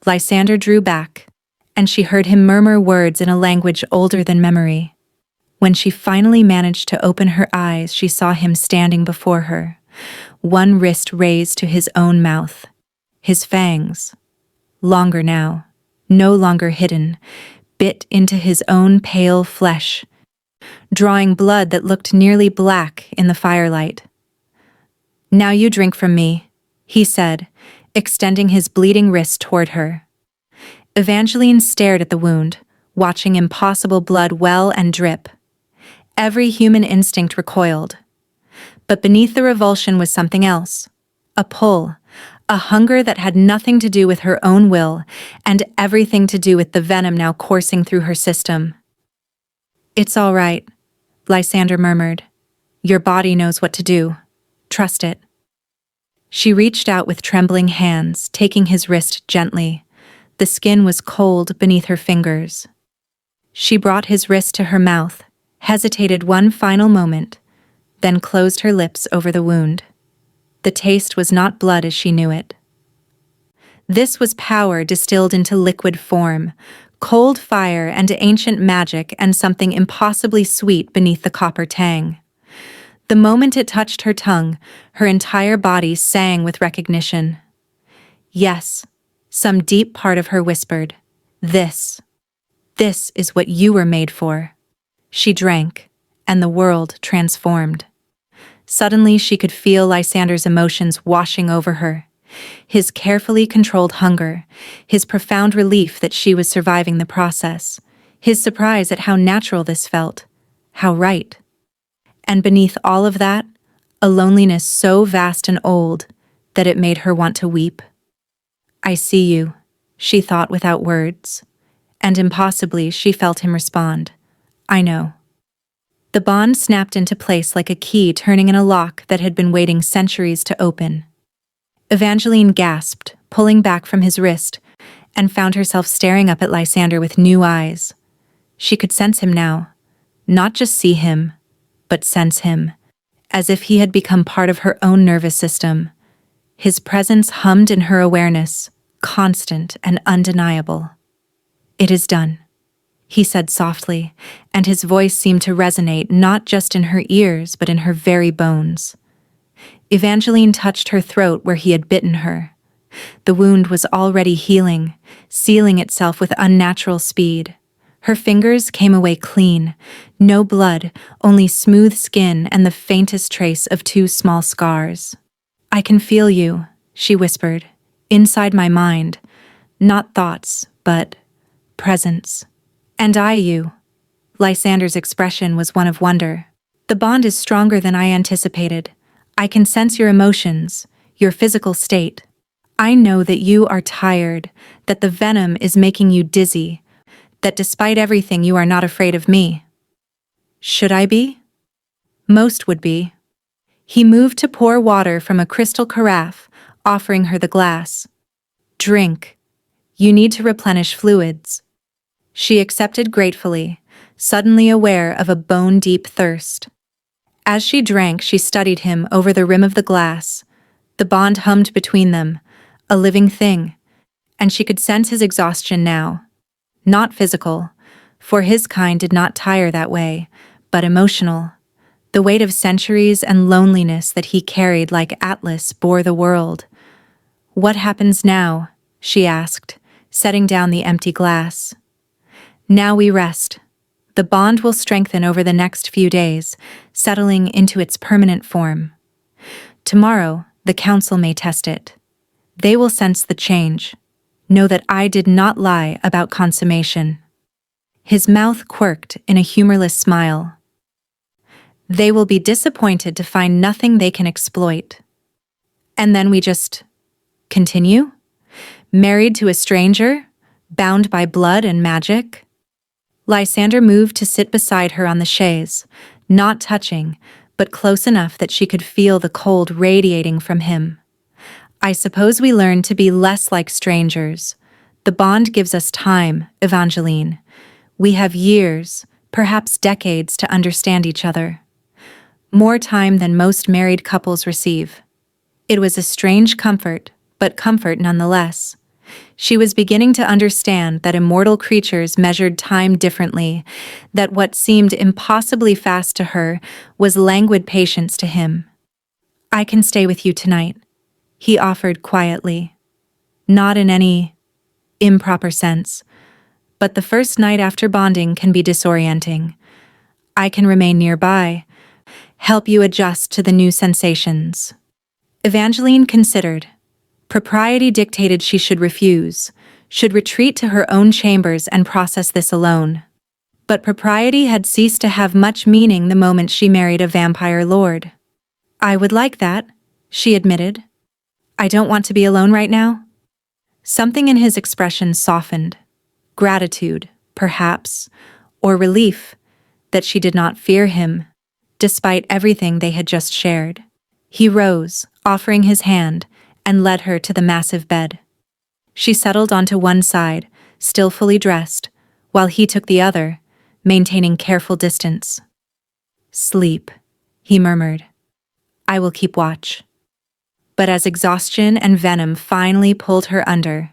Lysander drew back, and she heard him murmur words in a language older than memory. When she finally managed to open her eyes, she saw him standing before her, one wrist raised to his own mouth. His fangs, longer now, no longer hidden, bit into his own pale flesh, drawing blood that looked nearly black in the firelight. Now you drink from me, he said, extending his bleeding wrist toward her. Evangeline stared at the wound, watching impossible blood well and drip. Every human instinct recoiled. But beneath the revulsion was something else. A pull, a hunger that had nothing to do with her own will and everything to do with the venom now coursing through her system. It's all right, Lysander murmured. Your body knows what to do. Trust it. She reached out with trembling hands, taking his wrist gently. The skin was cold beneath her fingers. She brought his wrist to her mouth, hesitated one final moment, then closed her lips over the wound. The taste was not blood as she knew it. This was power distilled into liquid form, cold fire and ancient magic, and something impossibly sweet beneath the copper tang. The moment it touched her tongue, her entire body sang with recognition. Yes, some deep part of her whispered, This is what you were made for. She drank, and the world transformed. Suddenly she could feel Lysander's emotions washing over her. His carefully controlled hunger, his profound relief that she was surviving the process, his surprise at how natural this felt, how right. And beneath all of that, a loneliness so vast and old that it made her want to weep. I see you, she thought without words, and impossibly she felt him respond. I know. The bond snapped into place like a key turning in a lock that had been waiting centuries to open. Evangeline gasped, pulling back from his wrist, and found herself staring up at Lysander with new eyes. She could sense him now, not just see him, but sense him, as if he had become part of her own nervous system. His presence hummed in her awareness, constant and undeniable. It is done, he said softly, and his voice seemed to resonate not just in her ears but in her very bones. Evangeline touched her throat where he had bitten her. The wound was already healing, sealing itself with unnatural speed. Her fingers came away clean, no blood, only smooth skin and the faintest trace of 2 small scars. "I can feel you," she whispered, "inside my mind. Not thoughts, but presence. And I you." Lysander's expression was one of wonder. "The bond is stronger than I anticipated. I can sense your emotions, your physical state. I know that you are tired, that the venom is making you dizzy, that despite everything you are not afraid of me." "Should I be?" "Most would be." He moved to pour water from a crystal carafe, offering her the glass. "Drink. You need to replenish fluids." She accepted gratefully, suddenly aware of a bone-deep thirst. As she drank, she studied him over the rim of the glass. The bond hummed between them, a living thing, and she could sense his exhaustion now. Not physical, for his kind did not tire that way, but emotional. The weight of centuries and loneliness that he carried like Atlas bore the world. "What happens now?" she asked, setting down the empty glass. "Now we rest. The bond will strengthen over the next few days, settling into its permanent form. Tomorrow, the council may test it. They will sense the change. Know that I did not lie about consummation." His mouth quirked in a humorless smile. "They will be disappointed to find nothing they can exploit." "And then we just continue? Married to a stranger? Bound by blood and magic?" Lysander moved to sit beside her on the chaise, not touching, but close enough that she could feel the cold radiating from him. "I suppose we learn to be less like strangers. The bond gives us time, Evangeline. We have years, perhaps decades, to understand each other. More time than most married couples receive." It was a strange comfort, but comfort nonetheless. She was beginning to understand that immortal creatures measured time differently, that what seemed impossibly fast to her was languid patience to him. "I can stay with you tonight," he offered quietly. Not in any improper sense, but the first night after bonding can be disorienting. "I can remain nearby, help you adjust to the new sensations." Evangeline considered. Propriety dictated she should refuse, should retreat to her own chambers and process this alone. But propriety had ceased to have much meaning the moment she married a vampire lord. "I would like that," she admitted. "I don't want to be alone right now." Something in his expression softened. Gratitude, perhaps, or relief that she did not fear him, despite everything they had just shared. He rose, offering his hand, and led her to the massive bed. She settled onto one side, still fully dressed, while he took the other, maintaining careful distance. "Sleep," he murmured. "I will keep watch." But as exhaustion and venom finally pulled her under,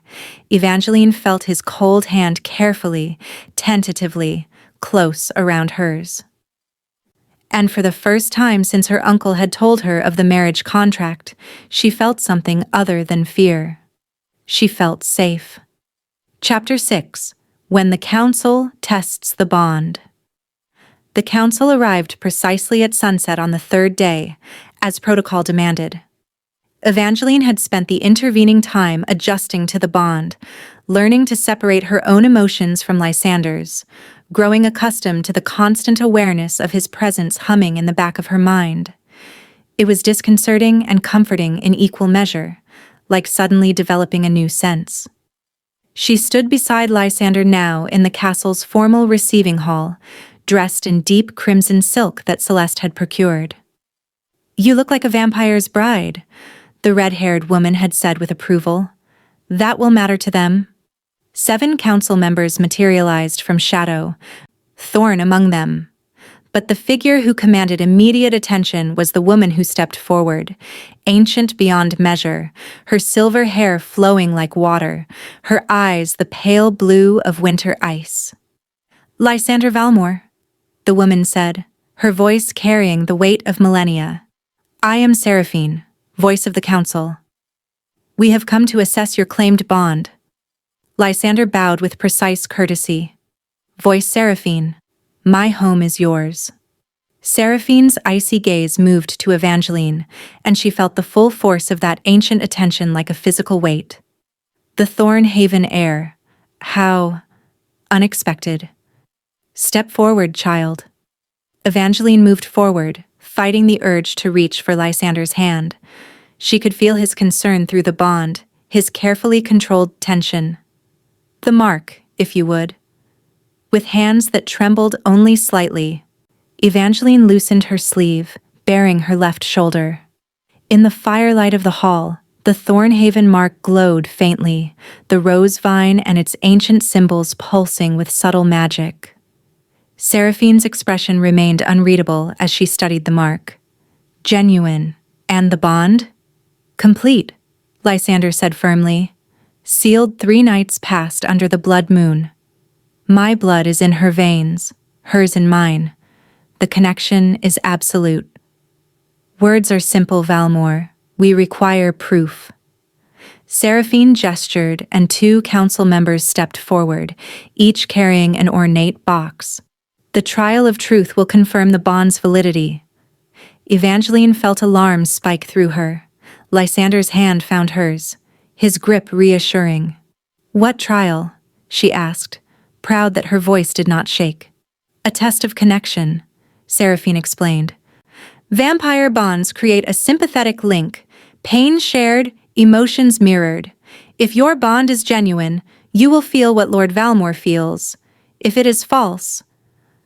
Evangeline felt his cold hand carefully, tentatively, close around hers. And for the first time since her uncle had told her of the marriage contract, she felt something other than fear. She felt safe. Chapter 6. When the Council Tests the Bond. The council arrived precisely at sunset on the 3rd day, as protocol demanded. Evangeline had spent the intervening time adjusting to the bond, learning to separate her own emotions from Lysander's, growing accustomed to the constant awareness of his presence humming in the back of her mind. It was disconcerting and comforting in equal measure, like suddenly developing a new sense. She stood beside Lysander now in the castle's formal receiving hall, dressed in deep crimson silk that Celeste had procured. "You look like a vampire's bride," the red-haired woman had said with approval. "That will matter to them." 7 council members materialized from shadow, Thorn among them. But the figure who commanded immediate attention was the woman who stepped forward, ancient beyond measure, her silver hair flowing like water, her eyes the pale blue of winter ice. "Lysander Valmore," the woman said, her voice carrying the weight of millennia. "I am Seraphine, Voice of the council. We have come to assess your claimed bond. Lysander bowed with precise courtesy. Voice Seraphine. My home is yours. Seraphine's icy gaze moved to Evangeline, and she felt the full force of that ancient attention like a physical weight. The Thornhaven air. How unexpected. Step forward, child. Evangeline moved forward, fighting the urge to reach for Lysander's hand. She could feel his concern through the bond, his carefully controlled tension. The mark, if you would. With hands that trembled only slightly, Evangeline loosened her sleeve, baring her left shoulder. In the firelight of the hall, the Thornhaven mark glowed faintly, the rose vine and its ancient symbols pulsing with subtle magic. Seraphine's expression remained unreadable as she studied the mark. Genuine. And the bond? Complete, Lysander said firmly. Sealed 3 nights past under the blood moon. My blood is in her veins, hers in mine. The connection is absolute. Words are simple, Valmore. We require proof. Seraphine gestured, and 2 council members stepped forward, each carrying an ornate box. The trial of truth will confirm the bond's validity. Evangeline felt alarm spike through her. Lysander's hand found hers, his grip reassuring. What trial? She asked, proud that her voice did not shake. A test of connection, Seraphine explained. Vampire bonds create a sympathetic link, pain shared, emotions mirrored. If your bond is genuine, you will feel what Lord Valmore feels. If it is false,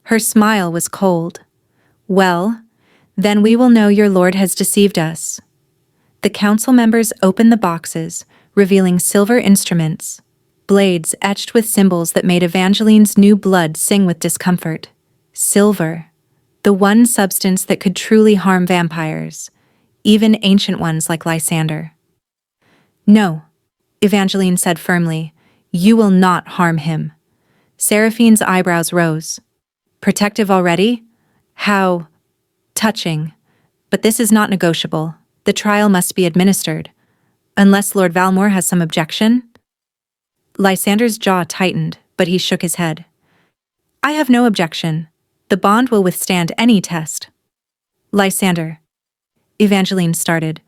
her smile was cold. Well, then we will know your lord has deceived us. The council members opened the boxes, revealing silver instruments, blades etched with symbols that made Evangeline's new blood sing with discomfort. Silver, the one substance that could truly harm vampires, even ancient ones like Lysander. No, Evangeline said firmly, you will not harm him. Seraphine's eyebrows rose. Protective already? How touching. But this is not negotiable. The trial must be administered. Unless Lord Valmore has some objection? Lysander's jaw tightened, but he shook his head. I have no objection. The bond will withstand any test. Lysander. Evangeline started.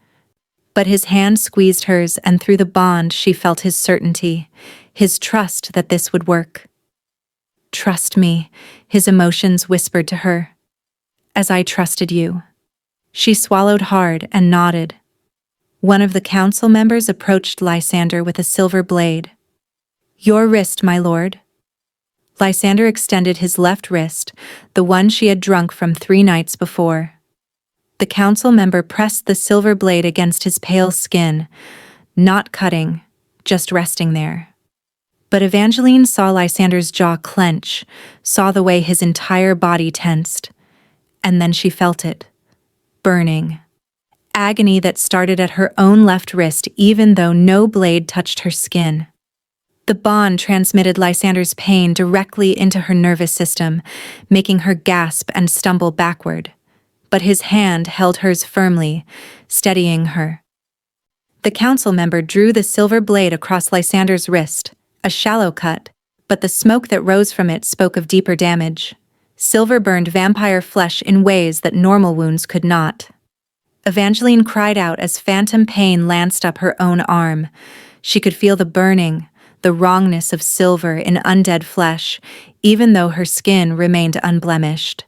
But his hand squeezed hers, and through the bond she felt his certainty, his trust that this would work. Trust me, his emotions whispered to her. As I trusted you. She swallowed hard and nodded. One of the council members approached Lysander with a silver blade. Your wrist, my lord. Lysander extended his left wrist, the one she had drunk from 3 nights before. The council member pressed the silver blade against his pale skin, not cutting, just resting there. But Evangeline saw Lysander's jaw clench, saw the way his entire body tensed, and then she felt it. Burning. Agony that started at her own left wrist even though no blade touched her skin. The bond transmitted Lysander's pain directly into her nervous system, making her gasp and stumble backward. But his hand held hers firmly, steadying her. The council member drew the silver blade across Lysander's wrist, a shallow cut, but the smoke that rose from it spoke of deeper damage. Silver burned vampire flesh in ways that normal wounds could not. Evangeline cried out as phantom pain lanced up her own arm. She could feel the burning, the wrongness of silver in undead flesh, even though her skin remained unblemished.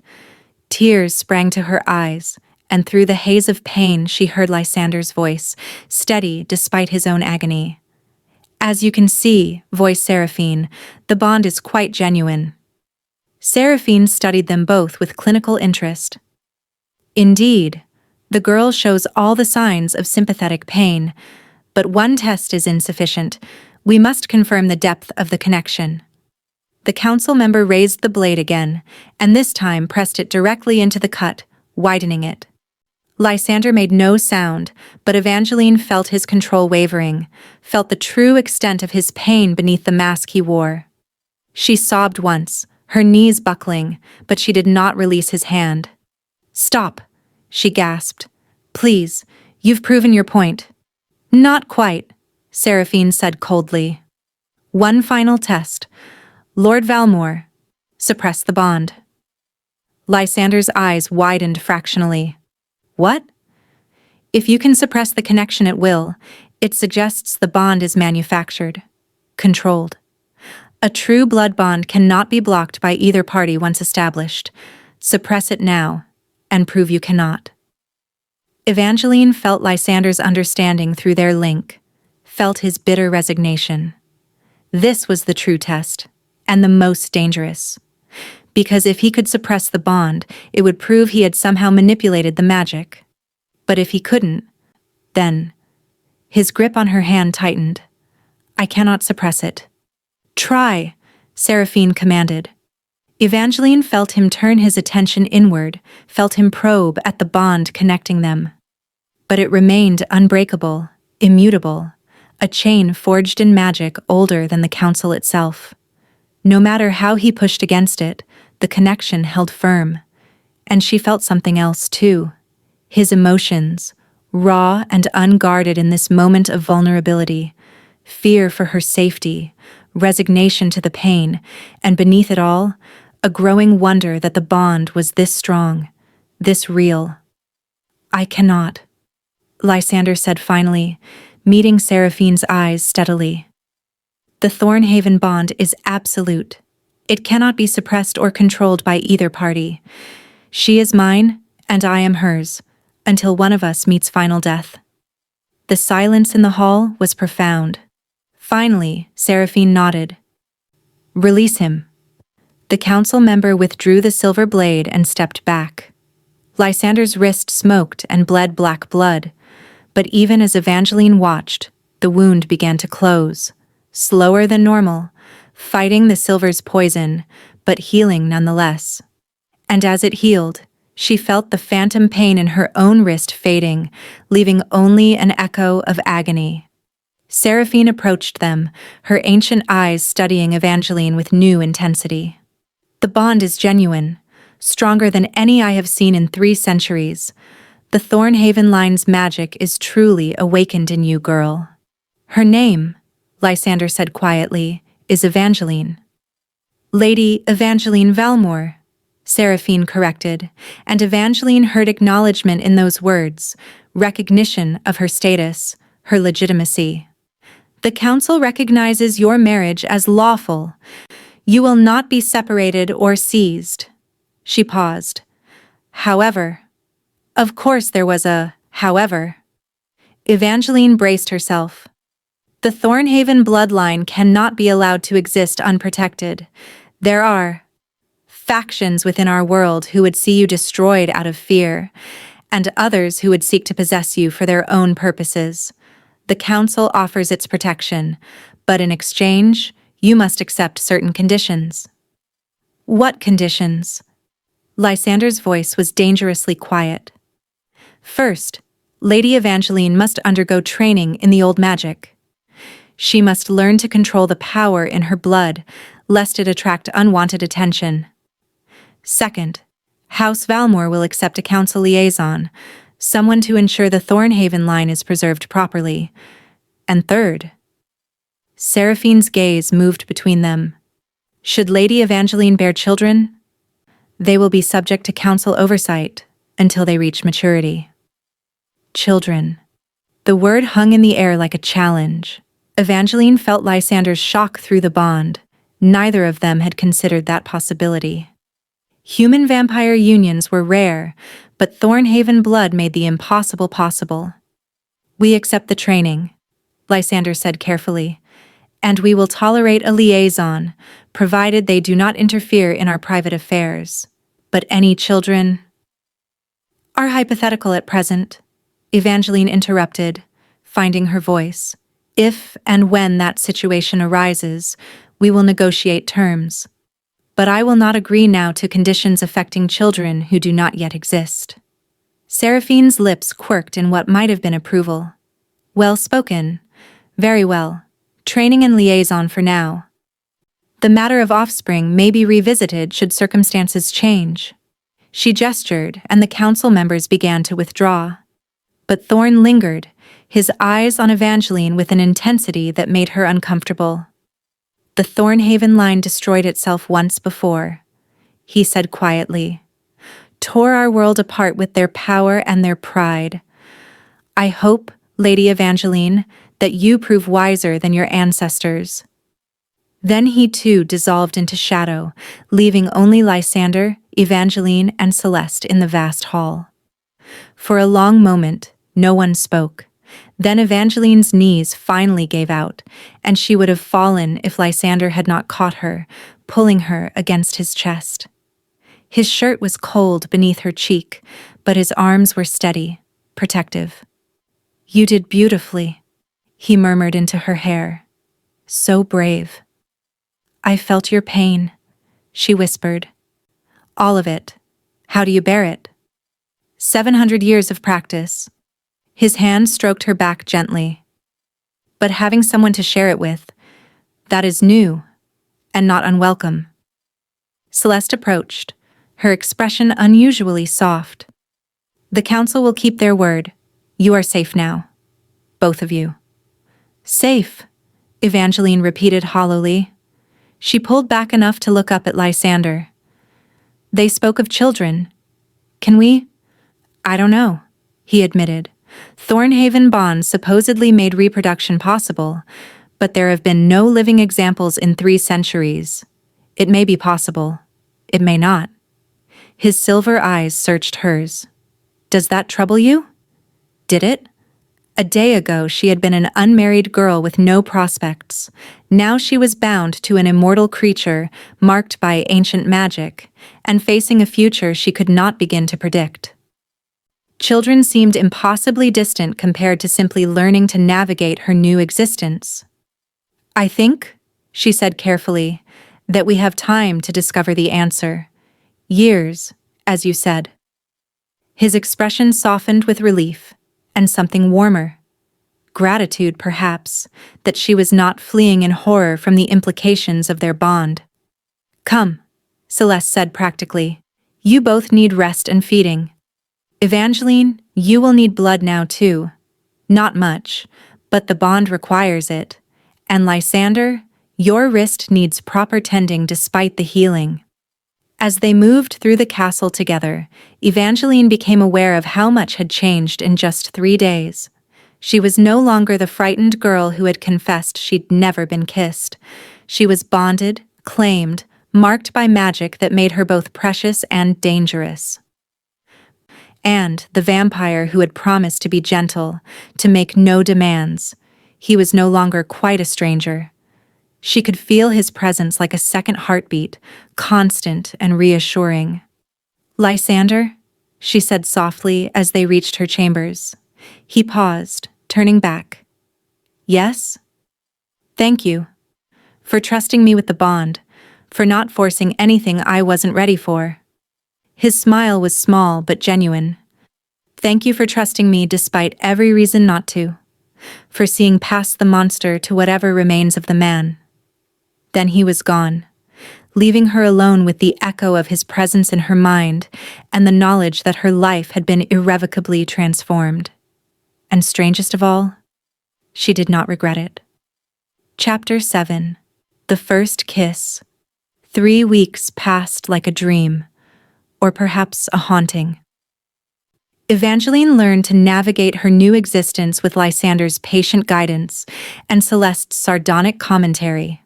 Tears sprang to her eyes, and through the haze of pain she heard Lysander's voice, steady despite his own agony. As you can see, voiced Seraphine, the bond is quite genuine. Seraphine studied them both with clinical interest. Indeed, the girl shows all the signs of sympathetic pain, but one test is insufficient. We must confirm the depth of the connection. The council member raised the blade again, and this time pressed it directly into the cut, widening it. Lysander made no sound, but Evangeline felt his control wavering, felt the true extent of his pain beneath the mask he wore. She sobbed once, her knees buckling, but she did not release his hand. Stop, she gasped. Please, You've proven your point. Not quite, Seraphine said coldly. One final test. Lord Valmore, suppress the bond. Lysander's eyes widened fractionally. What? If you can suppress the connection at will, it suggests the bond is manufactured, controlled. A true blood bond cannot be blocked by either party once established. Suppress it now, and prove you cannot. Evangeline felt Lysander's understanding through their link, felt his bitter resignation. This was the true test, and the most dangerous. Because if he could suppress the bond, it would prove he had somehow manipulated the magic. But if he couldn't, then... His grip on her hand tightened. I cannot suppress it. Try, Seraphine commanded. Evangeline felt him turn his attention inward, felt him probe at the bond connecting them. But it remained unbreakable, immutable, a chain forged in magic older than the council itself. No matter how he pushed against it, the connection held firm. And she felt something else too. His emotions, raw and unguarded in this moment of vulnerability, fear for her safety, resignation to the pain, and beneath it all, a growing wonder that the bond was this strong, this real. I cannot, Lysander said finally, meeting Seraphine's eyes steadily. The Thornhaven bond is absolute. It cannot be suppressed or controlled by either party. She is mine, and I am hers, until one of us meets final death. The silence in the hall was profound. Finally, Seraphine nodded. Release him. The council member withdrew the silver blade and stepped back. Lysander's wrist smoked and bled black blood, but even as Evangeline watched, the wound began to close, slower than normal, fighting the silver's poison, but healing nonetheless. And as it healed, she felt the phantom pain in her own wrist fading, leaving only an echo of agony. Seraphine approached them, her ancient eyes studying Evangeline with new intensity. The bond is genuine, stronger than any I have seen in 3 centuries. The Thornhaven line's magic is truly awakened in you, girl. Her name, Lysander said quietly, is Evangeline. Lady Evangeline Valmore, Seraphine corrected, and Evangeline heard acknowledgement in those words, recognition of her status, her legitimacy. The council recognizes your marriage as lawful. You will not be separated or seized. She paused. However, of course there was a however. Evangeline braced herself. The Thornhaven bloodline cannot be allowed to exist unprotected. There are factions within our world who would see you destroyed out of fear, and others who would seek to possess you for their own purposes. The council offers its protection, but in exchange, you must accept certain conditions. What conditions? Lysander's voice was dangerously quiet. First, Lady Evangeline must undergo training in the old magic. She must learn to control the power in her blood, lest it attract unwanted attention. Second, House Valmore will accept a council liaison, someone to ensure the Thornhaven line is preserved properly. And third, Seraphine's gaze moved between them. Should Lady Evangeline bear children, they will be subject to council oversight until they reach maturity. Children. The word hung in the air like a challenge. Evangeline felt Lysander's shock through the bond. Neither of them had considered that possibility. Human-vampire unions were rare, but Thornhaven blood made the impossible possible. We accept the training, Lysander said carefully, and we will tolerate a liaison, provided they do not interfere in our private affairs. But any children are hypothetical at present, Evangeline interrupted, finding her voice. If and when that situation arises, we will negotiate terms. But I will not agree now to conditions affecting children who do not yet exist. Seraphine's lips quirked in what might have been approval. Well spoken. Very well. Training and liaison for now. The matter of offspring may be revisited should circumstances change. She gestured, and the council members began to withdraw. But Thorn lingered, his eyes on Evangeline with an intensity that made her uncomfortable. "The Thornhaven line destroyed itself once before," he said quietly. "Tore our world apart with their power and their pride. I hope, Lady Evangeline, that you prove wiser than your ancestors." Then he too dissolved into shadow, leaving only Lysander, Evangeline, and Celeste in the vast hall. For a long moment, no one spoke. Then Evangeline's knees finally gave out, and she would have fallen if Lysander had not caught her, pulling her against his chest. His shirt was cold beneath her cheek, but his arms were steady, protective. "You did beautifully," he murmured into her hair. "So brave." "I felt your pain," she whispered. "All of it. How do you bear it?" 700 years of practice. His hand stroked her back gently. "But having someone to share it with, that is new, and not unwelcome." Celeste approached, her expression unusually soft. "The council will keep their word. You are safe now. Both of you." "Safe," Evangeline repeated hollowly. She pulled back enough to look up at Lysander. "They spoke of children. Can we?" "I don't know," he admitted. "Thornhaven bonds supposedly made reproduction possible, but there have been no living examples in 3 centuries. It may be possible. It may not." His silver eyes searched hers. "Does that trouble you?" Did it? A day ago she had been an unmarried girl with no prospects. Now she was bound to an immortal creature marked by ancient magic, and facing a future she could not begin to predict. Children seemed impossibly distant compared to simply learning to navigate her new existence. "I think," she said carefully, "that we have time to discover the answer. Years, as you said." His expression softened with relief, and something warmer. Gratitude, perhaps, that she was not fleeing in horror from the implications of their bond. "Come," Celeste said practically. "You both need rest and feeding. Evangeline, you will need blood now too. Not much, but the bond requires it. And Lysander, your wrist needs proper tending despite the healing." As they moved through the castle together, Evangeline became aware of how much had changed in just 3 days. She was no longer the frightened girl who had confessed she'd never been kissed. She was bonded, claimed, marked by magic that made her both precious and dangerous. And the vampire who had promised to be gentle, to make no demands, he was no longer quite a stranger. She could feel his presence like a second heartbeat, constant and reassuring. "Lysander," she said softly as they reached her chambers. He paused, turning back. "Yes?" "Thank you. For trusting me with the bond, for not forcing anything I wasn't ready for." His smile was small but genuine. "Thank you for trusting me despite every reason not to. For seeing past the monster to whatever remains of the man." Then he was gone, leaving her alone with the echo of his presence in her mind and the knowledge that her life had been irrevocably transformed. And strangest of all, she did not regret it. Chapter 7. The First Kiss. 3 weeks passed like a dream, or perhaps a haunting. Evangeline learned to navigate her new existence with Lysander's patient guidance and Celeste's sardonic commentary.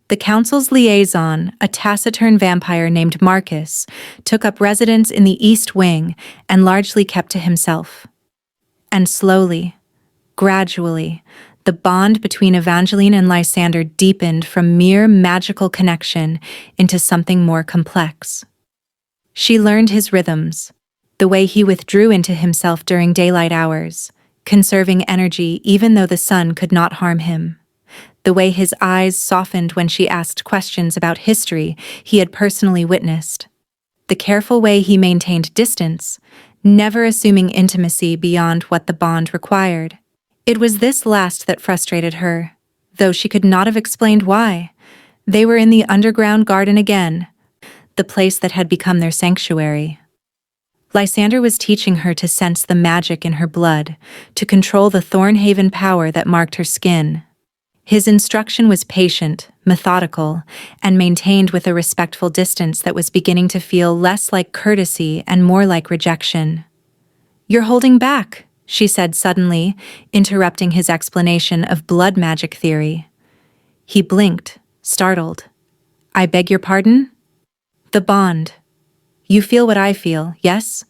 The council's liaison, a taciturn vampire named Marcus, took up residence in the East Wing and largely kept to himself. And slowly, gradually, the bond between Evangeline and Lysander deepened from mere magical connection into something more complex. She learned his rhythms, the way he withdrew into himself during daylight hours, conserving energy even though the sun could not harm him. The way his eyes softened when she asked questions about history he had personally witnessed. The careful way he maintained distance, never assuming intimacy beyond what the bond required. It was this last that frustrated her, though she could not have explained why. They were in the underground garden again, the place that had become their sanctuary. Lysander was teaching her to sense the magic in her blood, to control the Thornhaven power that marked her skin. His instruction was patient, methodical, and maintained with a respectful distance that was beginning to feel less like courtesy and more like rejection. "You're holding back," she said suddenly, interrupting his explanation of blood magic theory. He blinked, startled. "I beg your pardon?" "The bond. You feel what I feel, yes?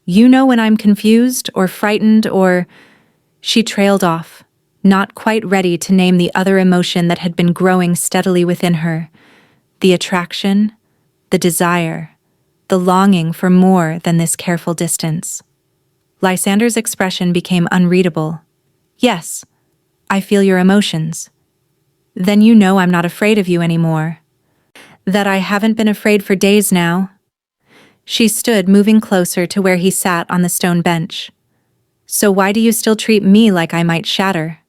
You know when I'm confused or frightened or—" She trailed off, not quite ready to name the other emotion that had been growing steadily within her. The attraction, the desire, the longing for more than this careful distance. Lysander's expression became unreadable. "Yes, I feel your emotions. Then you know I'm not afraid of you anymore. That I haven't been afraid for days now." She stood, moving closer to where he sat on the stone bench. "So why do you still treat me like I might shatter?"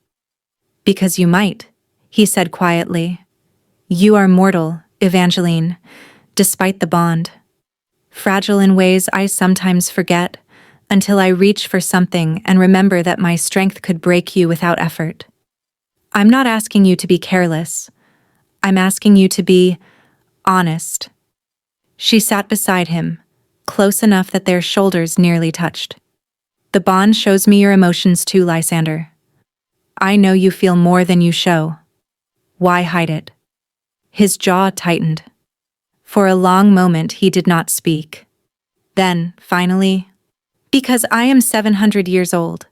"Because you might," he said quietly. "You are mortal, Evangeline, despite the bond. Fragile in ways I sometimes forget, until I reach for something and remember that my strength could break you without effort. I'm not asking you to be careless. I'm asking you to be honest." She sat beside him, close enough that their shoulders nearly touched. "The bond shows me your emotions too, Lysander. I know you feel more than you show. Why hide it?" His jaw tightened. For a long moment he did not speak. Then, finally, "Because I am 700 years old.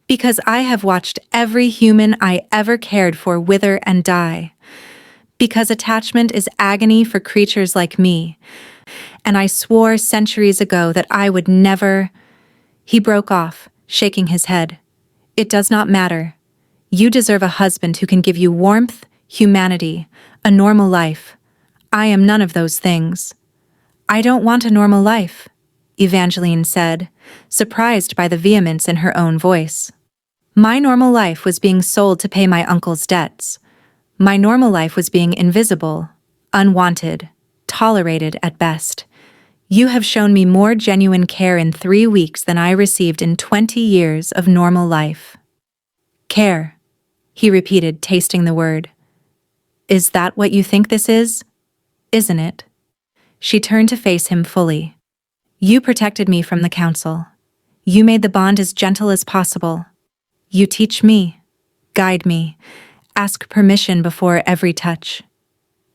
Because I have watched every human I ever cared for wither and die. Because attachment is agony for creatures like me. And I swore centuries ago that I would never—" He broke off, shaking his head. "It does not matter. You deserve a husband who can give you warmth, humanity, a normal life. I am none of those things." "I don't want a normal life," Evangeline said, surprised by the vehemence in her own voice. "My normal life was being sold to pay my uncle's debts. My normal life was being invisible, unwanted, tolerated at best. You have shown me more genuine care in 3 weeks than I received in 20 years of normal life." "Care," he repeated, tasting the word. "Is that what you think this is? Isn't it?" She turned to face him fully. "You protected me from the council. You made the bond as gentle as possible. You teach me, guide me, ask permission before every touch.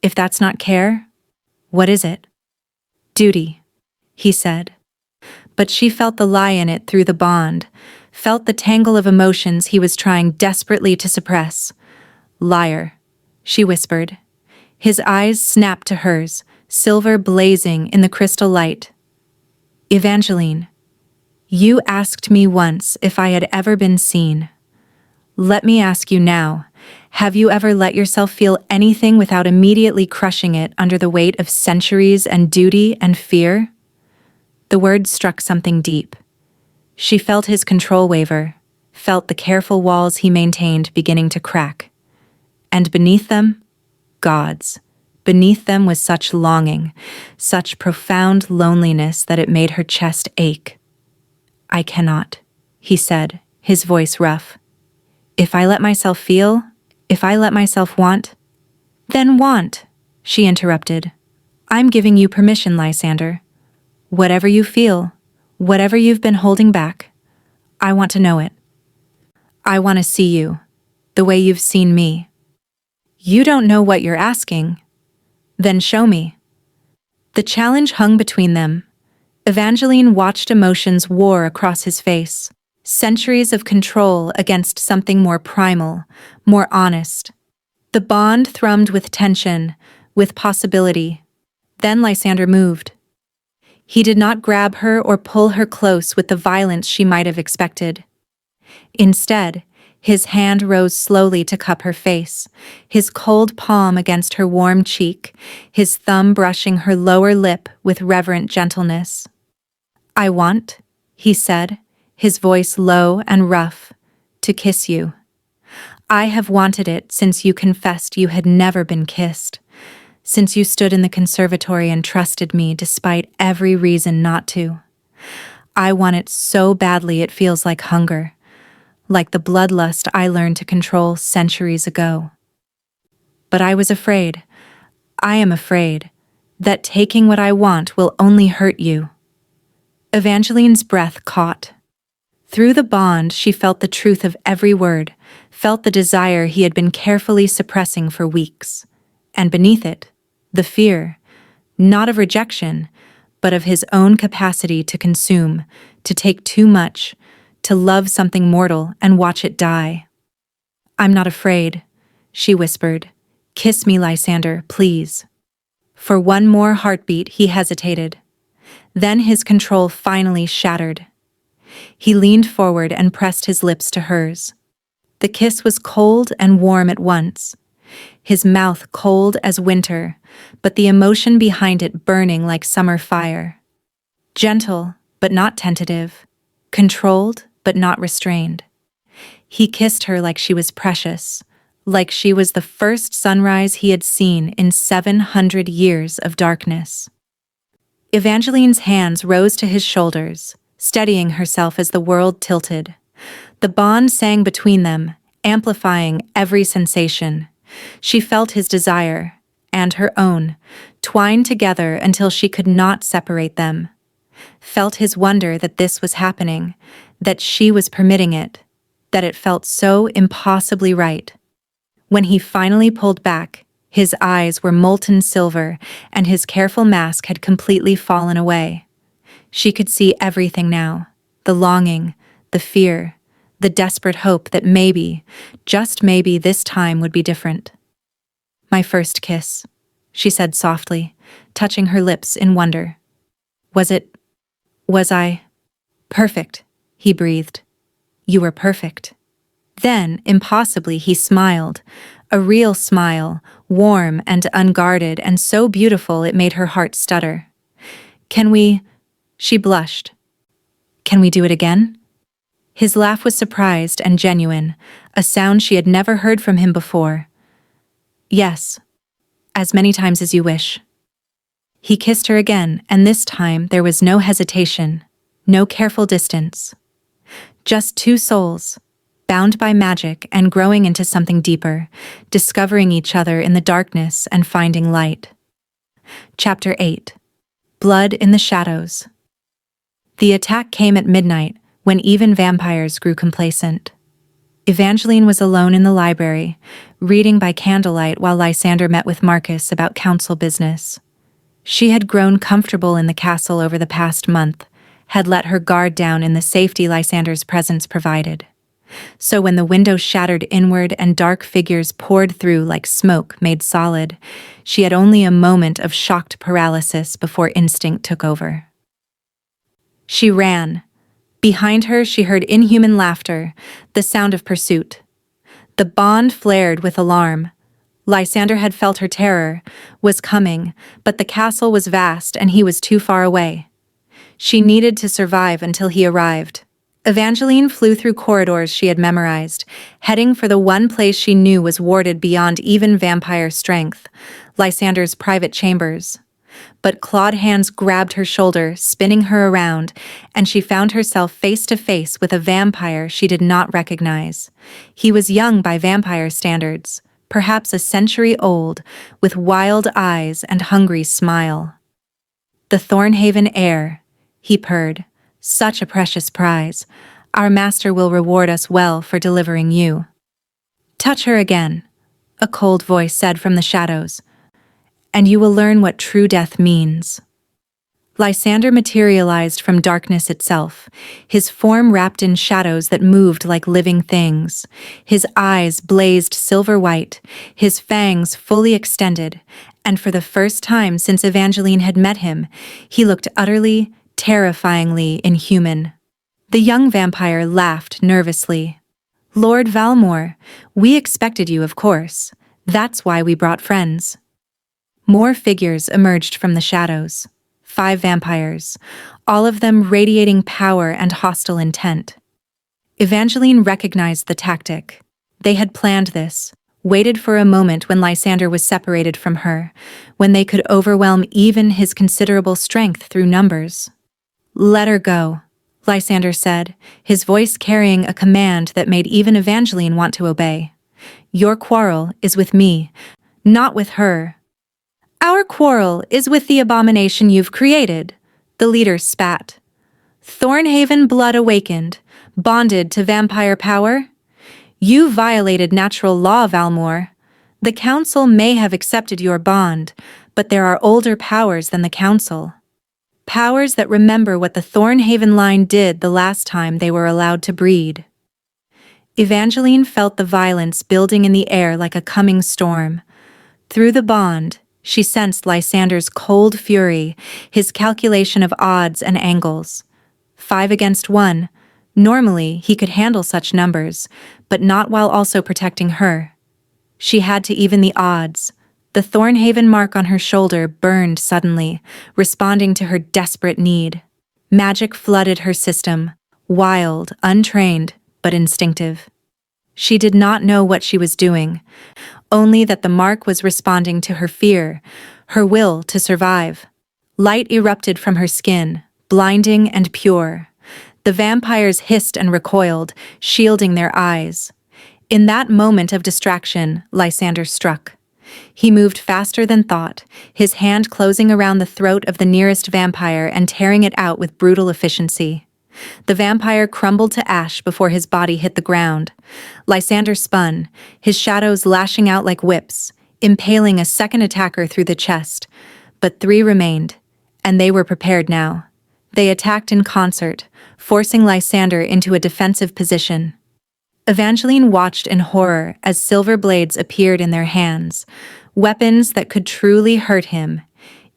If that's not care, what is it?" "Duty," he said. But she felt the lie in it through the bond, felt the tangle of emotions he was trying desperately to suppress. "Liar," she whispered. His eyes snapped to hers, silver blazing in the crystal light. "Evangeline, you asked me once if I had ever been seen. Let me ask you now, have you ever let yourself feel anything without immediately crushing it under the weight of centuries and duty and fear?" The words struck something deep. She felt his control waver, felt the careful walls he maintained beginning to crack. And beneath them, gods. Beneath them was such longing, such profound loneliness that it made her chest ache. "I cannot," he said, his voice rough. "If I let myself feel, if I let myself want—" "Then want," she interrupted. "I'm giving you permission, Lysander. Whatever you feel, whatever you've been holding back, I want to know it. I want to see you, the way you've seen me." "You don't know what you're asking. Then show me." The challenge hung between them. Evangeline watched emotions war across his face. Centuries of control against something more primal, more honest. The bond thrummed with tension, with possibility. Then Lysander moved. He did not grab her or pull her close with the violence she might have expected. Instead, his hand rose slowly to cup her face, his cold palm against her warm cheek, his thumb brushing her lower lip with reverent gentleness. "I want," he said, his voice low and rough, "to kiss you. I have wanted it since you confessed you had never been kissed, since you stood in the conservatory and trusted me despite every reason not to. I want it so badly it feels like hunger, like the bloodlust I learned to control centuries ago. But I was afraid. I am afraid that taking what I want will only hurt you. Evangeline's breath caught. Through the bond, she felt the truth of every word, felt the desire he had been carefully suppressing for weeks. And beneath it, the fear, not of rejection, but of his own capacity to consume, to take too much, to love something mortal and watch it die. "I'm not afraid," she whispered. "Kiss me, Lysander, please." For one more heartbeat, he hesitated. Then his control finally shattered. He leaned forward and pressed his lips to hers. The kiss was cold and warm at once, his mouth cold as winter, but the emotion behind it burning like summer fire. Gentle, but not tentative. Controlled, but not restrained. He kissed her like she was precious, like she was the first sunrise he had seen in 700 years of darkness. Evangeline's hands rose to his shoulders, steadying herself as the world tilted. The bond sang between them, amplifying every sensation. She felt his desire, and her own, twined together until she could not separate them. Felt his wonder that this was happening, that she was permitting it, that it felt so impossibly right. When he finally pulled back, his eyes were molten silver, and his careful mask had completely fallen away. She could see everything now, the longing, the fear, the desperate hope that maybe, just maybe this time would be different. "My first kiss," she said softly, touching her lips in wonder. Was I perfect?" he breathed. "You were perfect." Then, impossibly, he smiled, a real smile, warm and unguarded and so beautiful it made her heart stutter. "Can we?" She blushed. "Can we do it again?" His laugh was surprised and genuine, a sound she had never heard from him before. "Yes, as many times as you wish." He kissed her again, and this time there was no hesitation, no careful distance. Just two souls, bound by magic and growing into something deeper, discovering each other in the darkness and finding light. Chapter 8. Blood in the Shadows. The attack came at midnight, when even vampires grew complacent. Evangeline was alone in the library, reading by candlelight while Lysander met with Marcus about council business. She had grown comfortable in the castle over the past month, had let her guard down in the safety Lysander's presence provided. So when the window shattered inward and dark figures poured through like smoke made solid, she had only a moment of shocked paralysis before instinct took over. She ran. Behind her she heard inhuman laughter, the sound of pursuit. The bond flared with alarm. Lysander had felt her terror, was coming, but the castle was vast and he was too far away. She needed to survive until he arrived. Evangeline flew through corridors she had memorized, heading for the one place she knew was warded beyond even vampire strength, Lysander's private chambers. But clawed hands grabbed her shoulder, spinning her around, and she found herself face to face with a vampire she did not recognize. He was young by vampire standards, perhaps a century old, with wild eyes and hungry smile. "The Thornhaven heir," he purred. "Such a precious prize. Our master will reward us well for delivering you." "Touch her again," a cold voice said from the shadows, "and you will learn what true death means." Lysander materialized from darkness itself, his form wrapped in shadows that moved like living things. His eyes blazed silver white, his fangs fully extended, and for the first time since Evangeline had met him, he looked utterly, terrifyingly inhuman. The young vampire laughed nervously. "Lord Valmore, we expected you, of course. That's why we brought friends." More figures emerged from the shadows. 5 vampires, all of them radiating power and hostile intent. Evangeline recognized the tactic. They had planned this, waited for a moment when Lysander was separated from her, when they could overwhelm even his considerable strength through numbers. Let her go, Lysander said, his voice carrying a command that made even Evangeline want to obey. Your quarrel is with me, not with her. Our quarrel is with the abomination you've created, the leader spat. Thornhaven blood awakened, bonded to vampire power? You violated natural law, Valmore. The Council may have accepted your bond, but there are older powers than the Council. Powers that remember what the Thornhaven line did the last time they were allowed to breed. Evangeline felt the violence building in the air like a coming storm. Through the bond, she sensed Lysander's cold fury, his calculation of odds and angles. 5 against 1. Normally, he could handle such numbers, but not while also protecting her. She had to even the odds. The Thornhaven mark on her shoulder burned suddenly, responding to her desperate need. Magic flooded her system, wild, untrained, but instinctive. She did not know what she was doing, only that the mark was responding to her fear, her will to survive. Light erupted from her skin, blinding and pure. The vampires hissed and recoiled, shielding their eyes. In that moment of distraction, Lysander struck. He moved faster than thought, his hand closing around the throat of the nearest vampire and tearing it out with brutal efficiency. The vampire crumbled to ash before his body hit the ground. Lysander spun, his shadows lashing out like whips, impaling a second attacker through the chest. But 3 remained, and they were prepared now. They attacked in concert, forcing Lysander into a defensive position. Evangeline watched in horror as silver blades appeared in their hands, weapons that could truly hurt him,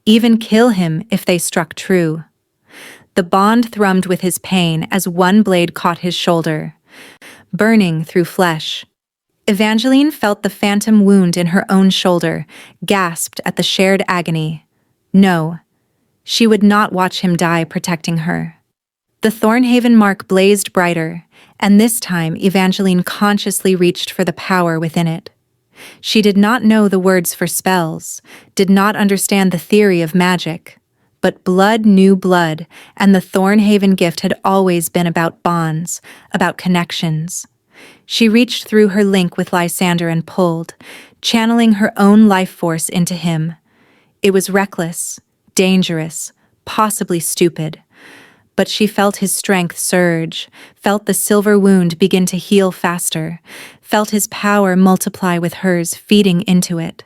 even kill him if they struck true. The bond thrummed with his pain as one blade caught his shoulder, burning through flesh. Evangeline felt the phantom wound in her own shoulder, gasped at the shared agony. No, she would not watch him die protecting her. The Thornhaven mark blazed brighter, and this time Evangeline consciously reached for the power within it. She did not know the words for spells, did not understand the theory of magic, but blood knew blood, and the Thornhaven gift had always been about bonds, about connections. She reached through her link with Lysander and pulled, channeling her own life force into him. It was reckless, dangerous, possibly stupid. But she felt his strength surge, felt the silver wound begin to heal faster, felt his power multiply with hers feeding into it.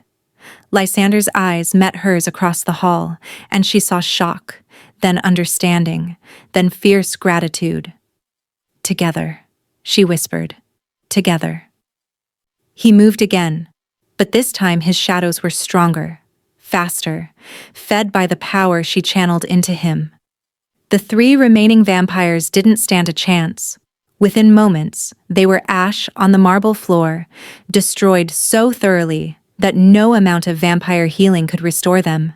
Lysander's eyes met hers across the hall, and she saw shock, then understanding, then fierce gratitude. Together, she whispered. Together. He moved again, but this time his shadows were stronger, faster, fed by the power she channeled into him. The 3 remaining vampires didn't stand a chance. Within moments, they were ash on the marble floor, destroyed so thoroughly that no amount of vampire healing could restore them.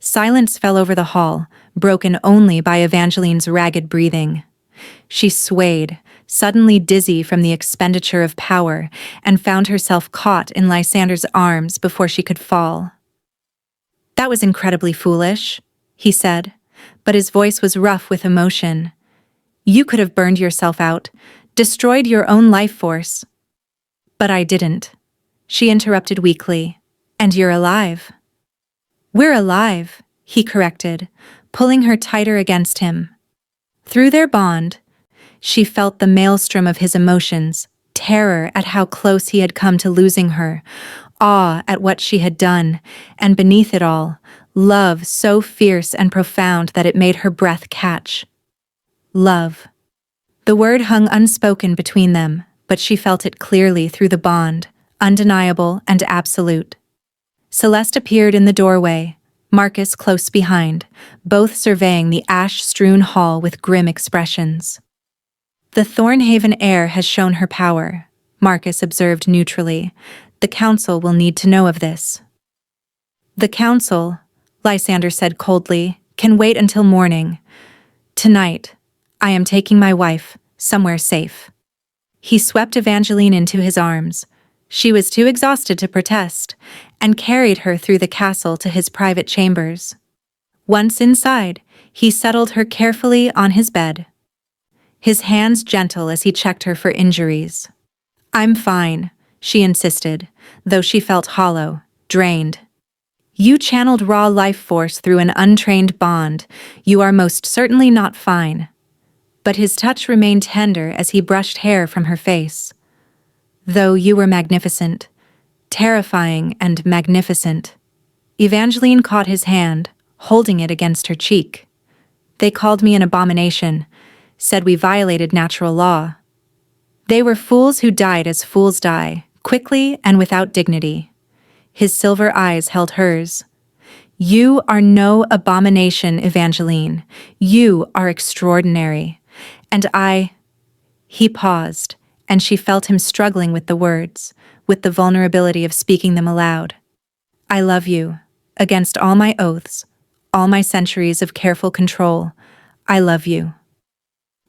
Silence fell over the hall, broken only by Evangeline's ragged breathing. She swayed, suddenly dizzy from the expenditure of power, and found herself caught in Lysander's arms before she could fall. "That was incredibly foolish," he said, but his voice was rough with emotion. "You could have burned yourself out, destroyed your own life force." "But I didn't," she interrupted weakly. "And you're alive." "We're alive," he corrected, pulling her tighter against him. Through their bond, she felt the maelstrom of his emotions, terror at how close he had come to losing her, awe at what she had done, and beneath it all, love so fierce and profound that it made her breath catch. Love. The word hung unspoken between them, but she felt it clearly through the bond, undeniable and absolute. Celeste appeared in the doorway, Marcus close behind, both surveying the ash-strewn hall with grim expressions. "The Thornhaven heir has shown her power," Marcus observed neutrally. "The Council will need to know of this." "The Council," Lysander said coldly, "can wait until morning. Tonight, I am taking my wife somewhere safe." He swept Evangeline into his arms. She was too exhausted to protest, and carried her through the castle to his private chambers. Once inside, He settled her carefully on his bed, his hands gentle as he checked her for injuries. "I'm fine," she insisted, though she felt hollow, drained. "You channeled raw life force through an untrained bond. You are most certainly not fine." But his touch remained tender as he brushed hair from her face. "Though you were magnificent, terrifying and magnificent." Evangeline caught his hand, holding it against her cheek. "They called me an abomination, said we violated natural law. They were fools who died as fools die, quickly and without dignity." His silver eyes held hers. "You are no abomination, Evangeline. You are extraordinary. And I—" He paused, and she felt him struggling with the words, with the vulnerability of speaking them aloud. "I love you, against all my oaths, all my centuries of careful control. I love you."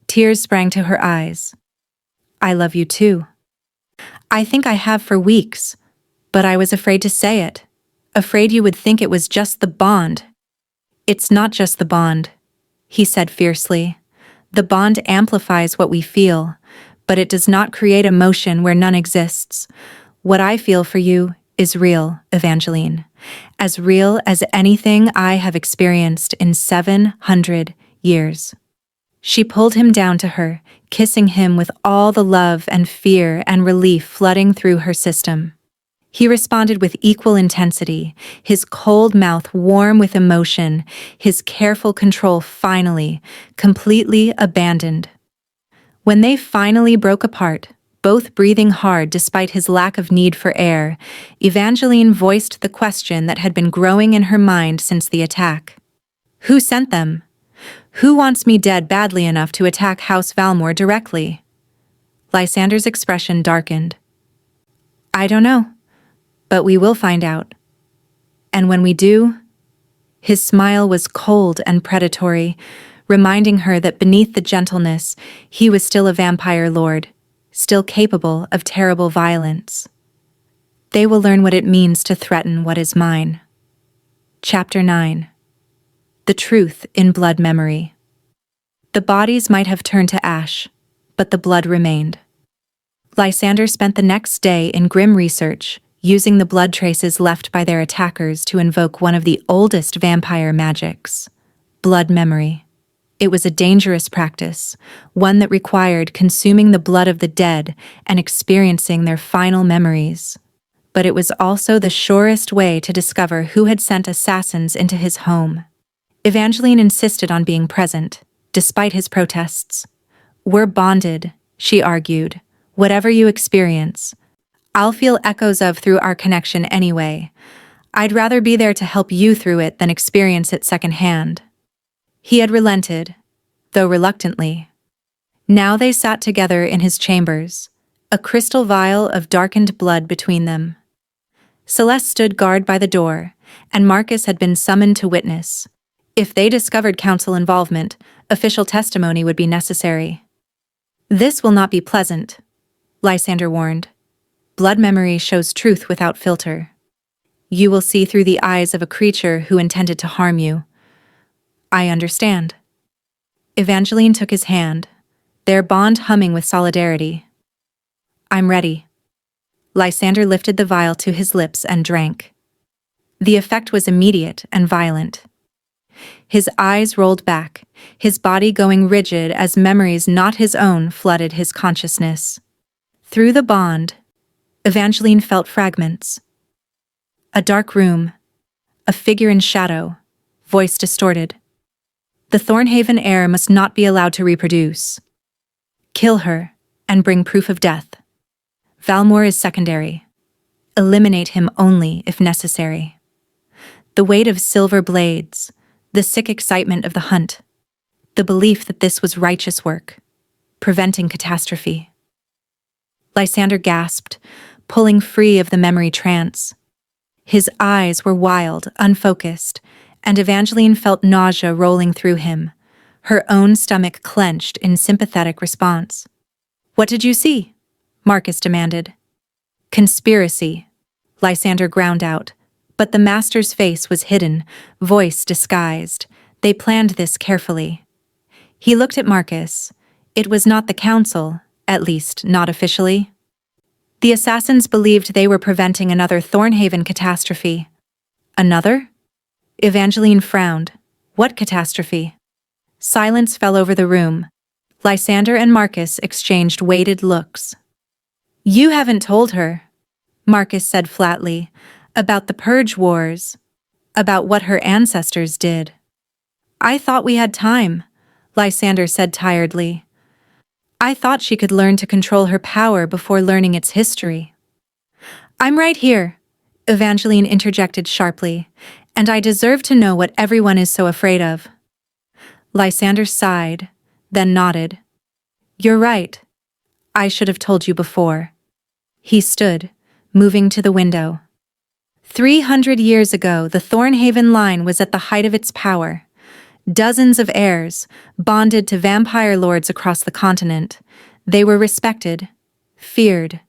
Tears sprang to her eyes. "I love you too. I think I have for weeks, but I was afraid to say it, afraid you would think it was just the bond." "It's not just the bond," he said fiercely. "The bond amplifies what we feel, but it does not create emotion where none exists. What I feel for you is real, Evangeline, as real as anything I have experienced in 700 years. She pulled him down to her, kissing him with all the love and fear and relief flooding through her system. He responded with equal intensity, his cold mouth warm with emotion, his careful control finally, completely abandoned. When they finally broke apart, both breathing hard despite his lack of need for air, Evangeline voiced the question that had been growing in her mind since the attack. "Who sent them? Who wants me dead badly enough to attack House Valmore directly?" Lysander's expression darkened. "I don't know, but we will find out. And when we do—" His smile was cold and predatory, reminding her that beneath the gentleness, he was still a vampire lord, still capable of terrible violence. "They will learn what it means to threaten what is mine." Chapter 9. The Truth in Blood Memory. The bodies might have turned to ash, but the blood remained. Lysander spent the next day in grim research, using the blood traces left by their attackers to invoke one of the oldest vampire magics, blood memory. It was a dangerous practice, one that required consuming the blood of the dead and experiencing their final memories. But it was also the surest way to discover who had sent assassins into his home. Evangeline insisted on being present, despite his protests. "We're bonded," she argued. "Whatever you experience, I'll feel echoes of through our connection anyway. I'd rather be there to help you through it than experience it secondhand." He had relented, though reluctantly. Now they sat together in his chambers, a crystal vial of darkened blood between them. Celeste stood guard by the door, and Marcus had been summoned to witness. If they discovered council involvement, official testimony would be necessary. "This will not be pleasant," Lysander warned. "Blood memory shows truth without filter. You will see through the eyes of a creature who intended to harm you." "I understand." Evangeline took his hand, their bond humming with solidarity. "I'm ready." Lysander lifted the vial to his lips and drank. The effect was immediate and violent. His eyes rolled back, his body going rigid as memories not his own flooded his consciousness. Through the bond, Evangeline felt fragments. A dark room, a figure in shadow, voice distorted. The Thornhaven heir must not be allowed to reproduce. Kill her, and bring proof of death. Valmore is secondary. Eliminate him only if necessary. The weight of silver blades, the sick excitement of the hunt, the belief that this was righteous work, preventing catastrophe. Lysander gasped, pulling free of the memory trance. His eyes were wild, unfocused, and Evangeline felt nausea rolling through him, her own stomach clenched in sympathetic response. "What did you see?" Marcus demanded. "Conspiracy," Lysander ground out, but the master's face was hidden, voice disguised. They planned this carefully. He looked at Marcus. It was not the council, at least not officially. The assassins believed they were preventing another Thornhaven catastrophe. Another? Evangeline frowned. What catastrophe? Silence fell over the room. Lysander and Marcus exchanged weighted looks. You haven't told her, Marcus said flatly, about the Purge Wars, about what her ancestors did. I thought we had time, Lysander said tiredly. I thought she could learn to control her power before learning its history. I'm right here, Evangeline interjected sharply, and I deserve to know what everyone is so afraid of. Lysander sighed, then nodded. You're right. I should have told you before. He stood, moving to the window. 300 years ago, the Thornhaven line was at the height of its power. Dozens of heirs, bonded to vampire lords across the continent. They were respected, feared,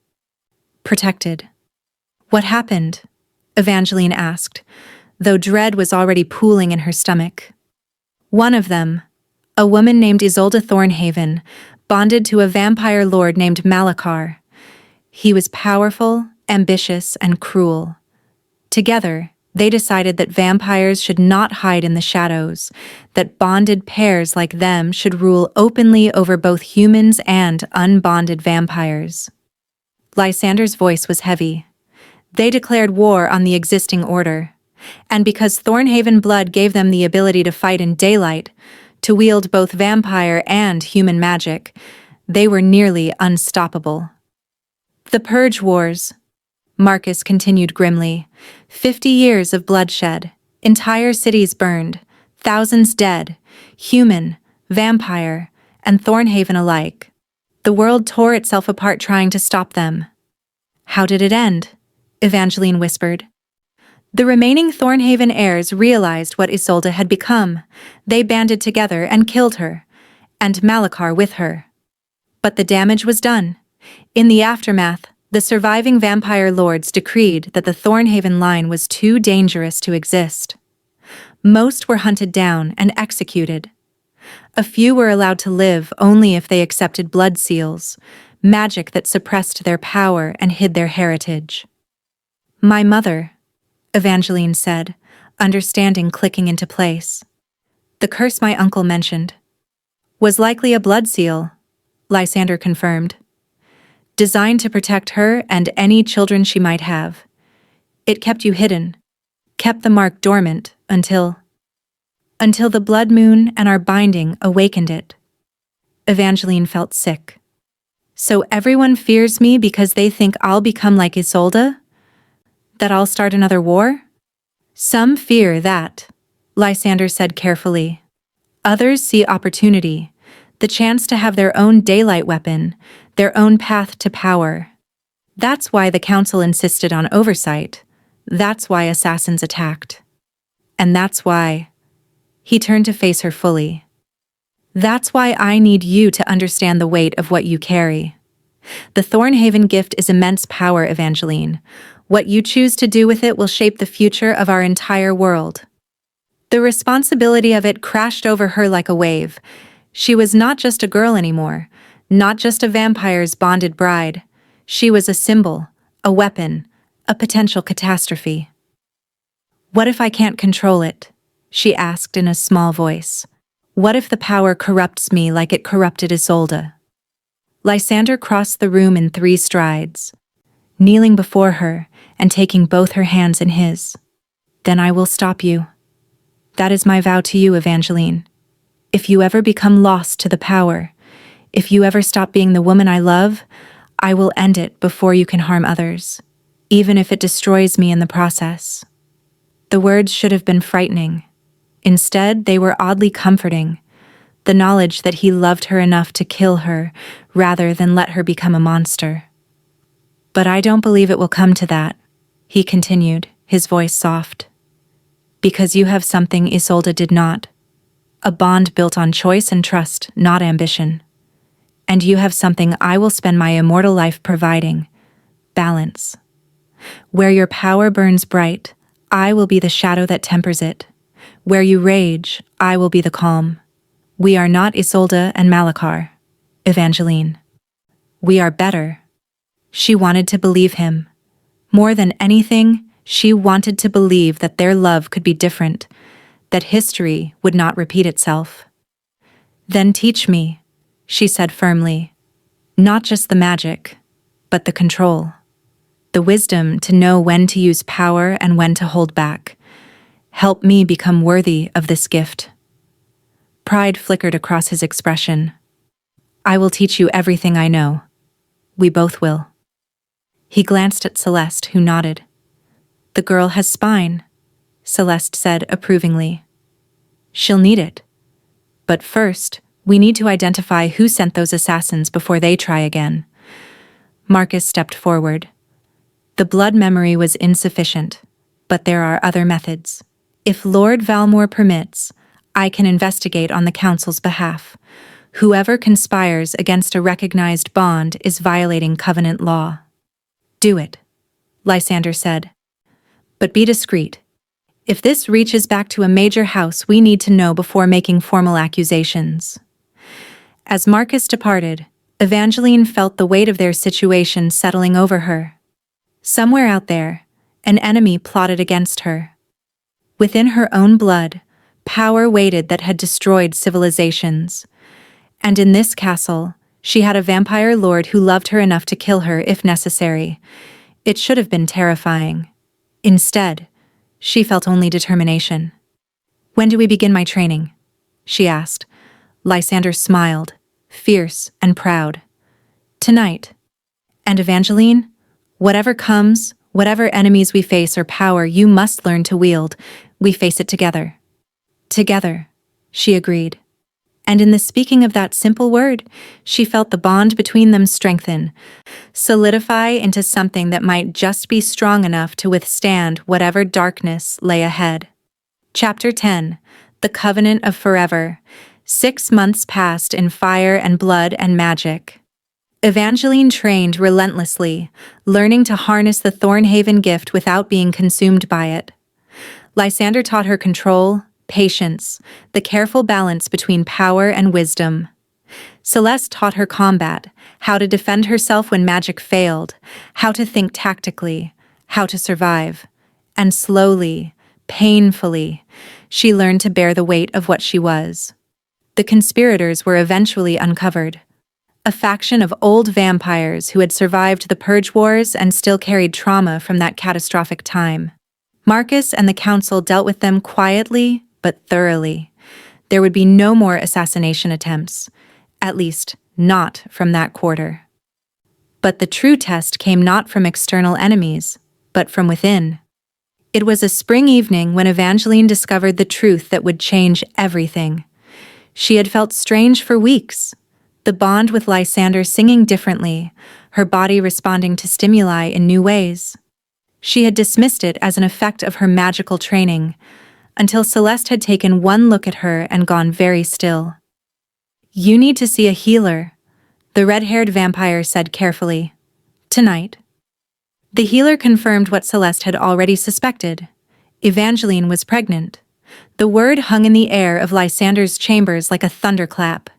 protected. What happened? Evangeline asked, though dread was already pooling in her stomach. One of them, a woman named Isolde Thornhaven, bonded to a vampire lord named Malachar. He was powerful, ambitious, and cruel. Together, they decided that vampires should not hide in the shadows, that bonded pairs like them should rule openly over both humans and unbonded vampires. Lysander's voice was heavy. They declared war on the existing order, and because Thornhaven blood gave them the ability to fight in daylight, to wield both vampire and human magic, they were nearly unstoppable. The Purge Wars, Marcus continued grimly. 50 years of bloodshed, entire cities burned, thousands dead, human, vampire, and Thornhaven alike. The world tore itself apart trying to stop them. How did it end? Evangeline whispered. The remaining Thornhaven heirs realized what Isolde had become. They banded together and killed her, and Malachar with her. But the damage was done. In the aftermath, the surviving vampire lords decreed that the Thornhaven line was too dangerous to exist. Most were hunted down and executed. A few were allowed to live only if they accepted blood seals, magic that suppressed their power and hid their heritage. My mother, Evangeline said, understanding clicking into place. The curse my uncle mentioned was likely a blood seal, Lysander confirmed. Designed to protect her and any children she might have. It kept you hidden, kept the mark dormant until the blood moon and our binding awakened it. Evangeline felt sick. So everyone fears me because they think I'll become like Isolde? That I'll start another war? Some fear that, Lysander said carefully. Others see opportunity, the chance to have their own daylight weapon, their own path to power. That's why the council insisted on oversight. That's why assassins attacked. And that's why... He turned to face her fully. That's why I need you to understand the weight of what you carry. The Thornhaven gift is immense power, Evangeline. What you choose to do with it will shape the future of our entire world. The responsibility of it crashed over her like a wave. She was not just a girl anymore, not just a vampire's bonded bride. She was a symbol, a weapon, a potential catastrophe. What if I can't control it? She asked in a small voice. What if the power corrupts me like it corrupted Isolde? Lysander crossed the room in 3 strides, kneeling before her and taking both her hands in his. Then I will stop you. That is my vow to you, Evangeline. If you ever become lost to the power, if you ever stop being the woman I love, I will end it before you can harm others, even if it destroys me in the process. The words should have been frightening. Instead, they were oddly comforting, the knowledge that he loved her enough to kill her rather than let her become a monster. But I don't believe it will come to that, he continued, his voice soft. Because you have something Isolde did not. A bond built on choice and trust, not ambition. And you have something I will spend my immortal life providing, balance. Where your power burns bright, I will be the shadow that tempers it. Where you rage, I will be the calm. We are not Isolde and Malachar, Evangeline. We are better. She wanted to believe him. More than anything, she wanted to believe that their love could be different, that history would not repeat itself. Then teach me, she said firmly. Not just the magic, but the control. The wisdom to know when to use power and when to hold back. Help me become worthy of this gift. Pride flickered across his expression. I will teach you everything I know. We both will. He glanced at Celeste, who nodded. The girl has spine, Celeste said approvingly. She'll need it. But first, we need to identify who sent those assassins before they try again. Marcus stepped forward. The blood memory was insufficient, but there are other methods. If Lord Valmore permits, I can investigate on the Council's behalf. Whoever conspires against a recognized bond is violating Covenant law. Do it, Lysander said. But be discreet. If this reaches back to a major house, we need to know before making formal accusations. As Marcus departed, Evangeline felt the weight of their situation settling over her. Somewhere out there, an enemy plotted against her. Within her own blood, power waited that had destroyed civilizations. And in this castle, she had a vampire lord who loved her enough to kill her if necessary. It should have been terrifying. Instead, she felt only determination. When do we begin my training? She asked. Lysander smiled, fierce and proud. Tonight. And Evangeline, whatever comes, whatever enemies we face or power you must learn to wield, we face it together. Together, she agreed. And in the speaking of that simple word, she felt the bond between them strengthen, solidify into something that might just be strong enough to withstand whatever darkness lay ahead. Chapter 10. The Covenant of Forever. 6 months passed in fire and blood and magic. Evangeline trained relentlessly, learning to harness the Thornhaven gift without being consumed by it. Lysander taught her control, patience, the careful balance between power and wisdom. Celeste taught her combat, how to defend herself when magic failed, how to think tactically, how to survive. And slowly, painfully, she learned to bear the weight of what she was. The conspirators were eventually uncovered. A faction of old vampires who had survived the Purge Wars and still carried trauma from that catastrophic time. Marcus and the Council dealt with them quietly, but thoroughly. There would be no more assassination attempts, at least not from that quarter. But the true test came not from external enemies, but from within. It was a spring evening when Evangeline discovered the truth that would change everything. She had felt strange for weeks, the bond with Lysander singing differently, her body responding to stimuli in new ways. She had dismissed it as an effect of her magical training, until Celeste had taken one look at her and gone very still. You need to see a healer, the red-haired vampire said carefully. Tonight. The healer confirmed what Celeste had already suspected. Evangeline was pregnant. The word hung in the air of Lysander's chambers like a thunderclap.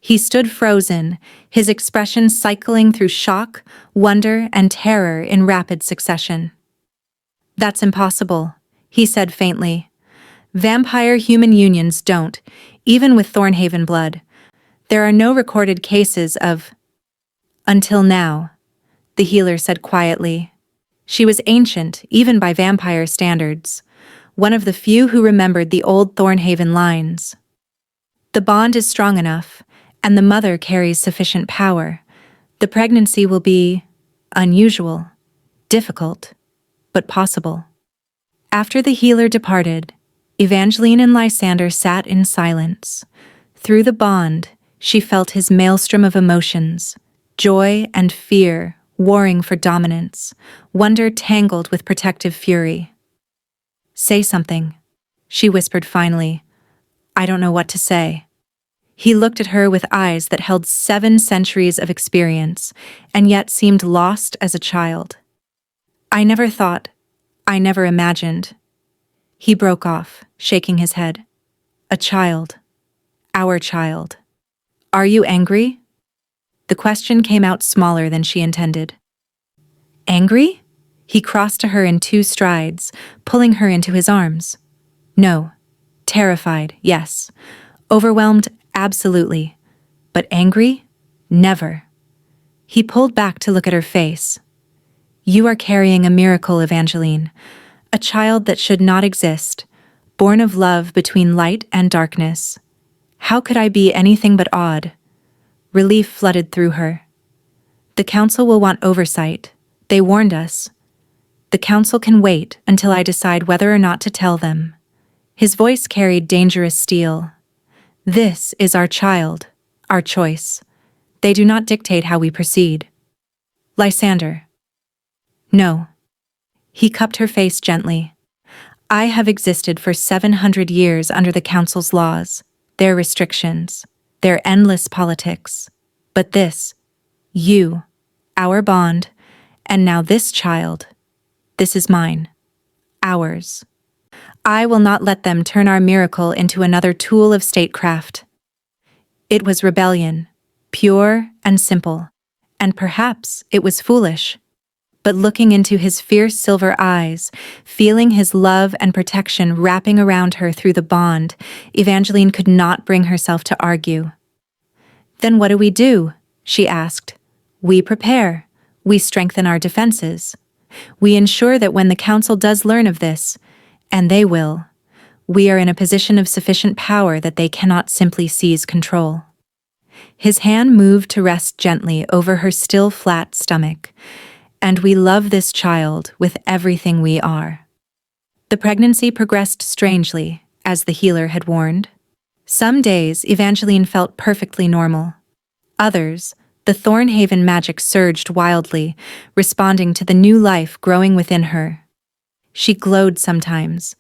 He stood frozen, his expression cycling through shock, wonder, and terror in rapid succession. That's impossible, he said faintly. Vampire-human unions don't, even with Thornhaven blood. There are no recorded cases of... Until now, the healer said quietly. She was ancient, even by vampire standards, one of the few who remembered the old Thornhaven lines. The bond is strong enough, and the mother carries sufficient power. The pregnancy will be unusual, difficult, but possible. After the healer departed, Evangeline and Lysander sat in silence. Through the bond, she felt his maelstrom of emotions, joy and fear warring for dominance, wonder tangled with protective fury. Say something, she whispered finally. I don't know what to say. He looked at her with eyes that held 7 centuries of experience, and yet seemed lost as a child. I never thought, I never imagined. He broke off, shaking his head. A child. Our child. Are you angry? The question came out smaller than she intended. Angry? He crossed to her in 2 strides, pulling her into his arms. No. Terrified, yes. Overwhelmed, absolutely. But angry? Never. He pulled back to look at her face. You are carrying a miracle, Evangeline. A child that should not exist, born of love between light and darkness. How could I be anything but awed? Relief flooded through her. The council will want oversight. They warned us. The council can wait until I decide whether or not to tell them. His voice carried dangerous steel. This is our child, our choice. They do not dictate how we proceed. Lysander. No. He cupped her face gently. I have existed for 700 years under the council's laws, their restrictions, their endless politics. But this, you, our bond, and now this child, this is mine. Ours. I will not let them turn our miracle into another tool of statecraft. It was rebellion, pure and simple, and perhaps it was foolish. But looking into his fierce silver eyes, feeling his love and protection wrapping around her through the bond, Evangeline could not bring herself to argue. Then what do we do? She asked. We prepare. We strengthen our defenses. We ensure that when the council does learn of this, and they will, we are in a position of sufficient power that they cannot simply seize control. His hand moved to rest gently over her still flat stomach. And we love this child with everything we are. The pregnancy progressed strangely, as the healer had warned. Some days, Evangeline felt perfectly normal. Others, the Thornhaven magic surged wildly, responding to the new life growing within her. She glowed sometimes,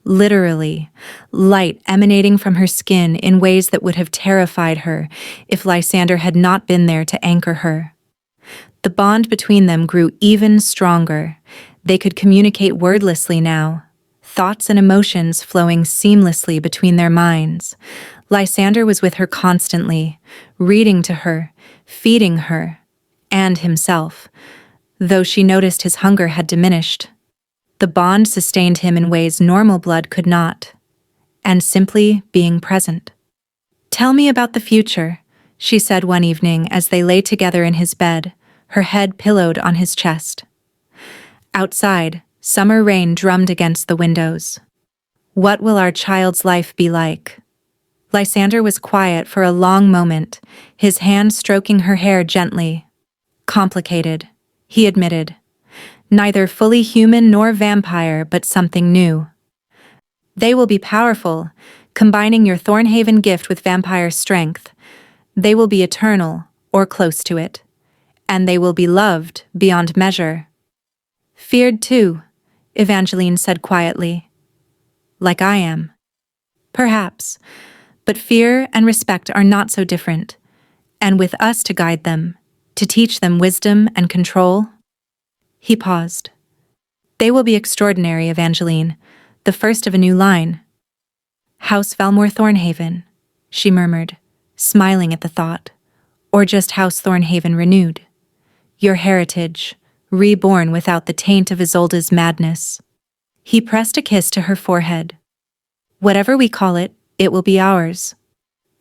literally, light emanating from her skin in ways that would have terrified her if Lysander had not been there to anchor her. The bond between them grew even stronger. They could communicate wordlessly now, thoughts and emotions flowing seamlessly between their minds. Lysander was with her constantly, reading to her, feeding her, and himself, though she noticed his hunger had diminished. The bond sustained him in ways normal blood could not, and simply being present. Tell me about the future, she said one evening as they lay together in his bed, her head pillowed on his chest. Outside, summer rain drummed against the windows. What will our child's life be like? Lysander was quiet for a long moment, his hand stroking her hair gently. Complicated, he admitted. Neither fully human nor vampire, but something new. They will be powerful, combining your Thornhaven gift with vampire strength. They will be eternal, or close to it. And they will be loved beyond measure. Feared too, Evangeline said quietly. Like I am. Perhaps, but fear and respect are not so different, and with us to guide them, to teach them wisdom and control. He paused. They will be extraordinary, Evangeline, the first of a new line. House Valmore Thornhaven, she murmured, smiling at the thought, or just House Thornhaven renewed. Your heritage, reborn without the taint of Isolde's madness. He pressed a kiss to her forehead. Whatever we call it, it will be ours.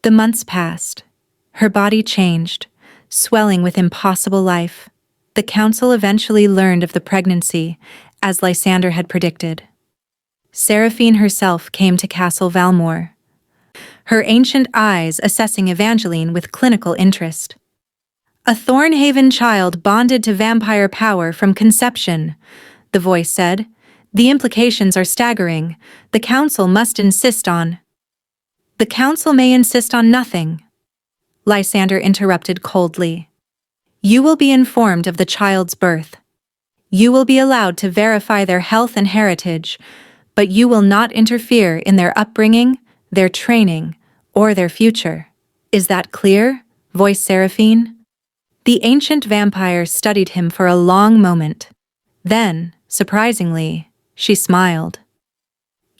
The months passed. Her body changed, swelling with impossible life. The council eventually learned of the pregnancy, as Lysander had predicted. Seraphine herself came to Castle Valmore, her ancient eyes assessing Evangeline with clinical interest. A Thornhaven child bonded to vampire power from conception, the voice said. The implications are staggering. The council must insist on. The council may insist on nothing, Lysander interrupted coldly. You will be informed of the child's birth. You will be allowed to verify their health and heritage, but you will not interfere in their upbringing, their training, or their future. Is that clear? Voiced Seraphine. The ancient vampire studied him for a long moment. Then, surprisingly, she smiled.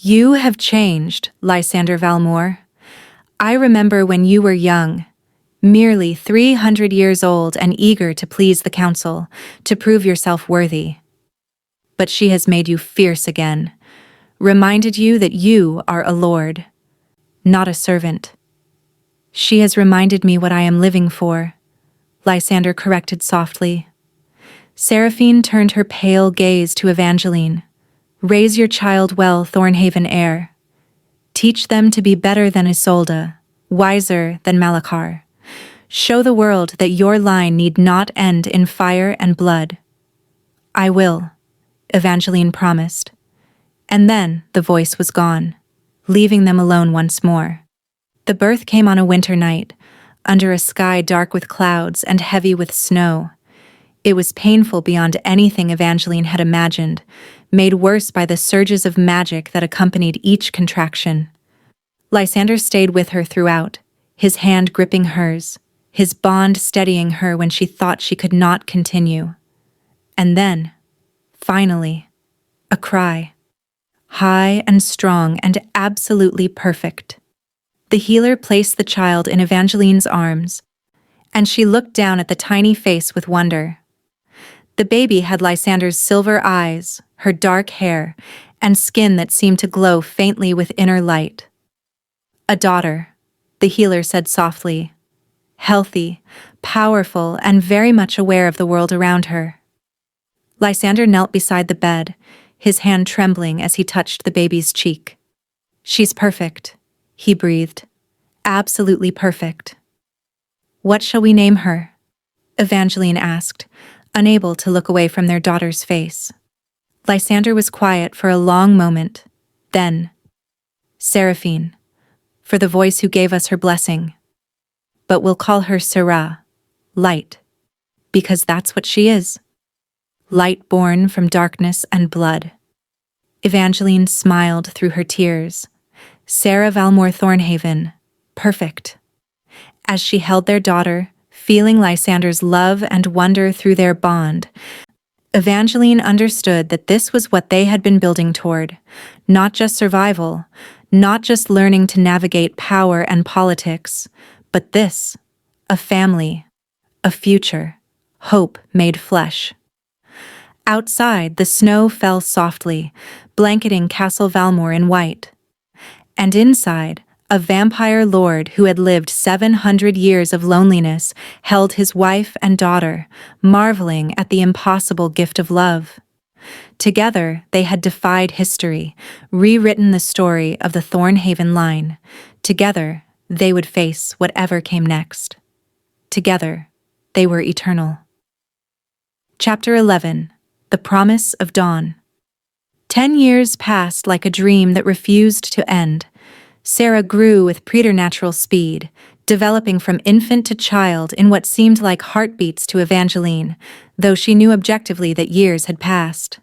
You have changed, Lysander Valmore. I remember when you were young, merely 300 years old and eager to please the council, to prove yourself worthy. But she has made you fierce again, reminded you that you are a lord, not a servant. She has reminded me what I am living for, Lysander corrected softly. Seraphine turned her pale gaze to Evangeline. Raise your child well, Thornhaven heir. Teach them to be better than Isolde, wiser than Malacar. Show the world that your line need not end in fire and blood. I will, Evangeline promised. And then the voice was gone, leaving them alone once more. The birth came on a winter night, under a sky dark with clouds and heavy with snow. It was painful beyond anything Evangeline had imagined, made worse by the surges of magic that accompanied each contraction. Lysander stayed with her throughout, his hand gripping hers, his bond steadying her when she thought she could not continue. And then, finally, a cry. High and strong and absolutely perfect. The healer placed the child in Evangeline's arms, and she looked down at the tiny face with wonder. The baby had Lysander's silver eyes, her dark hair, and skin that seemed to glow faintly with inner light. A daughter, the healer said softly, healthy, powerful, and very much aware of the world around her. Lysander knelt beside the bed, his hand trembling as he touched the baby's cheek. She's perfect, he breathed. Absolutely perfect. What shall we name her? Evangeline asked, unable to look away from their daughter's face. Lysander was quiet for a long moment. Then, Seraphine, for the voice who gave us her blessing. But we'll call her Sera, light, because that's what she is. Light born from darkness and blood. Evangeline smiled through her tears. Sera Valmore Thornhaven, perfect. As she held their daughter, feeling Lysander's love and wonder through their bond, Evangeline understood that this was what they had been building toward, not just survival, not just learning to navigate power and politics, but this, a family, a future, hope made flesh. Outside, the snow fell softly, blanketing Castle Valmore in white. And inside, a vampire lord who had lived 700 years of loneliness held his wife and daughter, marveling at the impossible gift of love. Together, they had defied history, rewritten the story of the Thornhaven line. Together, they would face whatever came next. Together, they were eternal. Chapter 11. The Promise of Dawn. 10 years passed like a dream that refused to end. Sera grew with preternatural speed, developing from infant to child in what seemed like heartbeats to Evangeline, though she knew objectively that years had passed.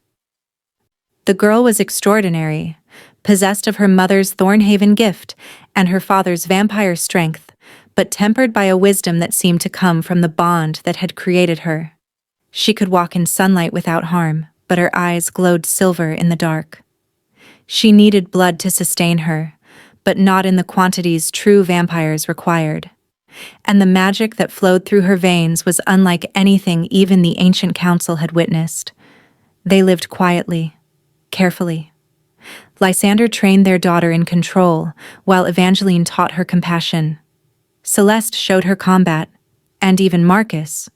The girl was extraordinary, possessed of her mother's Thornhaven gift and her father's vampire strength, but tempered by a wisdom that seemed to come from the bond that had created her. She could walk in sunlight without harm, but her eyes glowed silver in the dark. She needed blood to sustain her, but not in the quantities true vampires required. And the magic that flowed through her veins was unlike anything even the ancient council had witnessed. They lived quietly, carefully. Lysander trained their daughter in control, while Evangeline taught her compassion. Celeste showed her combat, and even Marcus,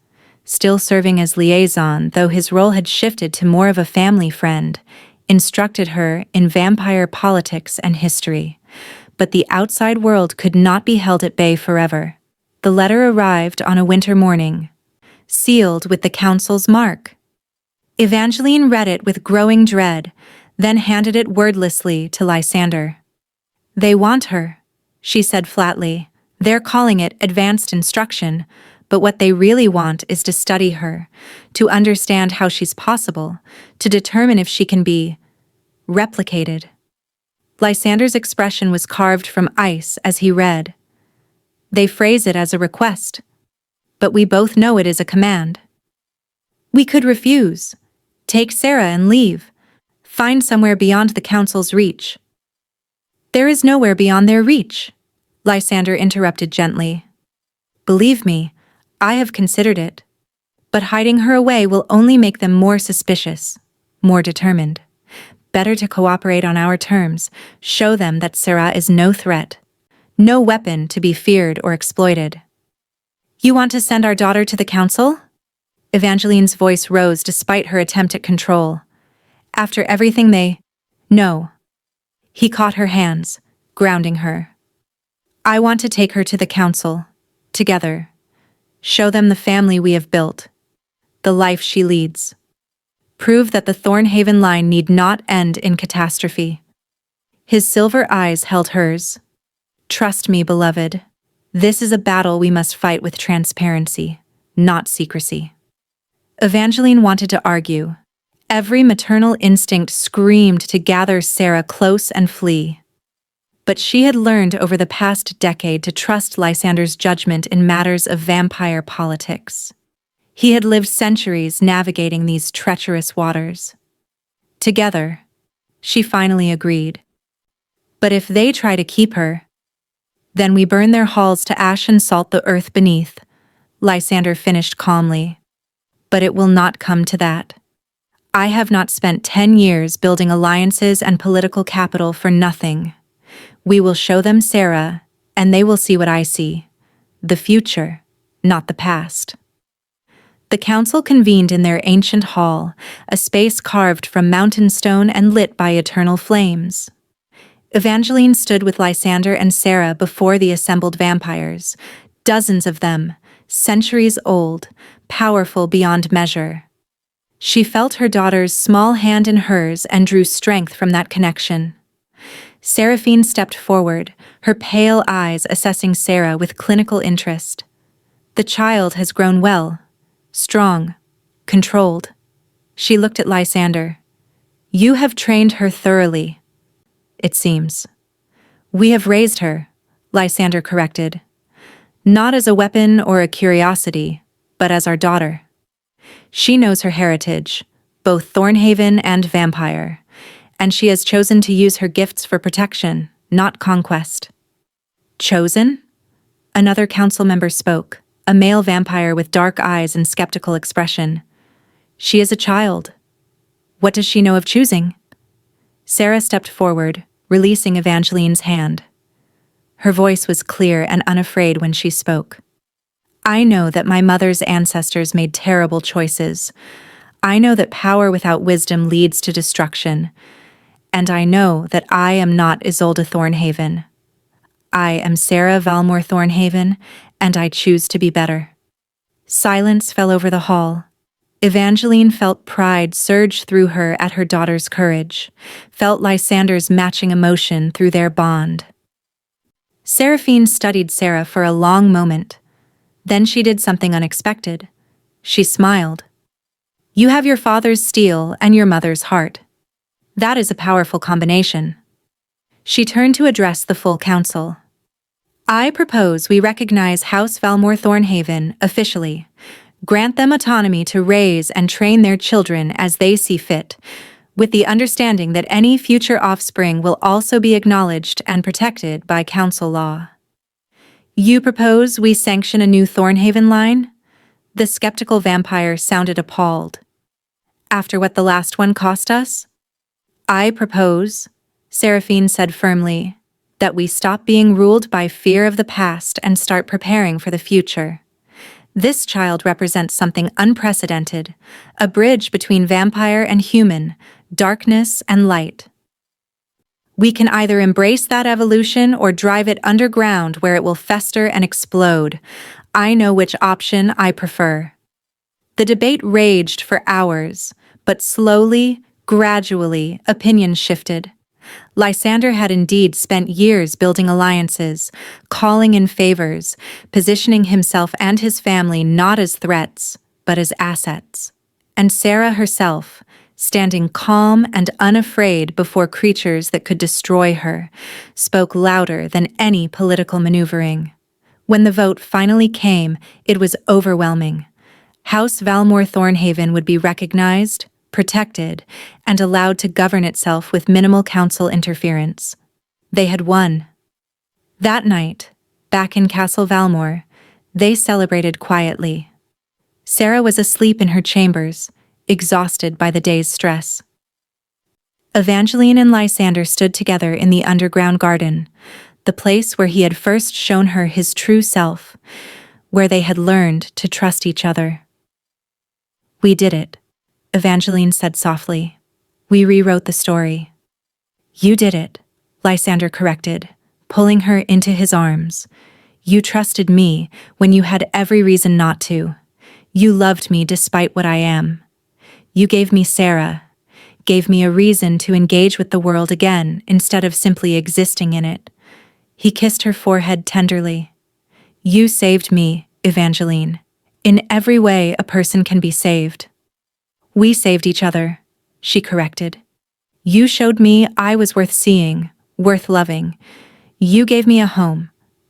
still serving as liaison though his role had shifted to more of a family friend, instructed her in vampire politics and history. But the outside world could not be held at bay forever. The letter arrived on a winter morning, sealed with the council's mark. Evangeline read it with growing dread, then handed it wordlessly to Lysander. They want her, she said flatly. They're calling it advanced instruction, but what they really want is to study her, to understand how she's possible, to determine if she can be replicated. Lysander's expression was carved from ice as he read. They phrase it as a request, but we both know it is a command. We could refuse, take Sera and leave, find somewhere beyond the council's reach. There is nowhere beyond their reach, Lysander interrupted gently. Believe me, I have considered it. But hiding her away will only make them more suspicious, more determined. Better to cooperate on our terms, show them that Sarah is no threat, no weapon to be feared or exploited. You want to send our daughter to the council? Evangeline's voice rose despite her attempt at control. After everything No. He caught her hands, grounding her. I want to take her to the council, together. Show them the family we have built, the life she leads. Prove that the Thornhaven line need not end in catastrophe. His silver eyes held hers. Trust me, beloved. This is a battle we must fight with transparency, not secrecy. Evangeline wanted to argue. Every maternal instinct screamed to gather Sarah close and flee. But she had learned over the past decade to trust Lysander's judgment in matters of vampire politics. He had lived centuries navigating these treacherous waters. Together, she finally agreed. But if they try to keep her, then we burn their halls to ash and salt the earth beneath, Lysander finished calmly. But it will not come to that. I have not spent 10 years building alliances and political capital for nothing. We will show them Sarah, and they will see what I see. The future, not the past. The council convened in their ancient hall, a space carved from mountain stone and lit by eternal flames. Evangeline stood with Lysander and Sarah before the assembled vampires, dozens of them, centuries old, powerful beyond measure. She felt her daughter's small hand in hers and drew strength from that connection. Seraphine stepped forward, her pale eyes assessing Sarah with clinical interest. The child has grown well, strong, controlled. She looked at Lysander. You have trained her thoroughly, it seems. We have raised her, Lysander corrected. Not as a weapon or a curiosity, but as our daughter. She knows her heritage, both Thornhaven and vampire, and she has chosen to use her gifts for protection, not conquest. Chosen? Another council member spoke, a male vampire with dark eyes and skeptical expression. She is a child. What does she know of choosing? Sarah stepped forward, releasing Evangeline's hand. Her voice was clear and unafraid when she spoke. I know that my mother's ancestors made terrible choices. I know that power without wisdom leads to destruction. And I know that I am not Isolde Thornhaven. I am Sarah Valmore Thornhaven, and I choose to be better. Silence fell over the hall. Evangeline felt pride surge through her at her daughter's courage, felt Lysander's matching emotion through their bond. Seraphine studied Sarah for a long moment. Then she did something unexpected. She smiled. You have your father's steel and your mother's heart. That is a powerful combination. She turned to address the full council. I propose we recognize House Valmore Thornhaven officially, grant them autonomy to raise and train their children as they see fit, with the understanding that any future offspring will also be acknowledged and protected by council law. You propose we sanction a new Thornhaven line? The skeptical vampire sounded appalled. After what the last one cost us? I propose, Seraphine said firmly, that we stop being ruled by fear of the past and start preparing for the future. This child represents something unprecedented, a bridge between vampire and human, darkness and light. We can either embrace that evolution or drive it underground where it will fester and explode. I know which option I prefer. The debate raged for hours, but slowly, gradually, opinions shifted. Lysander had indeed spent years building alliances, calling in favors, positioning himself and his family not as threats, but as assets. And Sarah herself, standing calm and unafraid before creatures that could destroy her, spoke louder than any political maneuvering. When the vote finally came, it was overwhelming. House Valmore Thornhaven would be recognized, protected, and allowed to govern itself with minimal council interference. They had won. That night, back in Castle Valmore, they celebrated quietly. Sarah was asleep in her chambers, exhausted by the day's stress. Evangeline and Lysander stood together in the underground garden, the place where he had first shown her his true self, where they had learned to trust each other. "We did it," Evangeline said softly. "We rewrote the story." "You did it," Lysander corrected, pulling her into his arms. "You trusted me when you had every reason not to. You loved me despite what I am. You gave me Sarah, gave me a reason to engage with the world again instead of simply existing in it." He kissed her forehead tenderly. "You saved me, Evangeline. In every way a person can be saved." "We saved each other," she corrected. "You showed me I was worth seeing, worth loving. You gave me a home,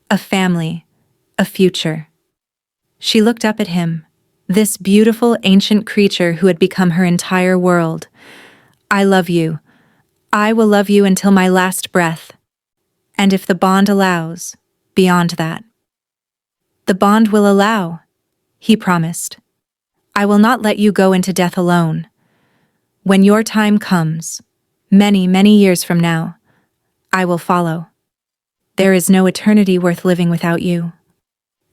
a family, a future." She looked up at him, this beautiful ancient creature who had become her entire world. "I love you. I will love you until my last breath. And if the bond allows, beyond that." "The bond will allow," he promised. "I will not let you go into death alone. When your time comes, many, many years from now, I will follow. There is no eternity worth living without you."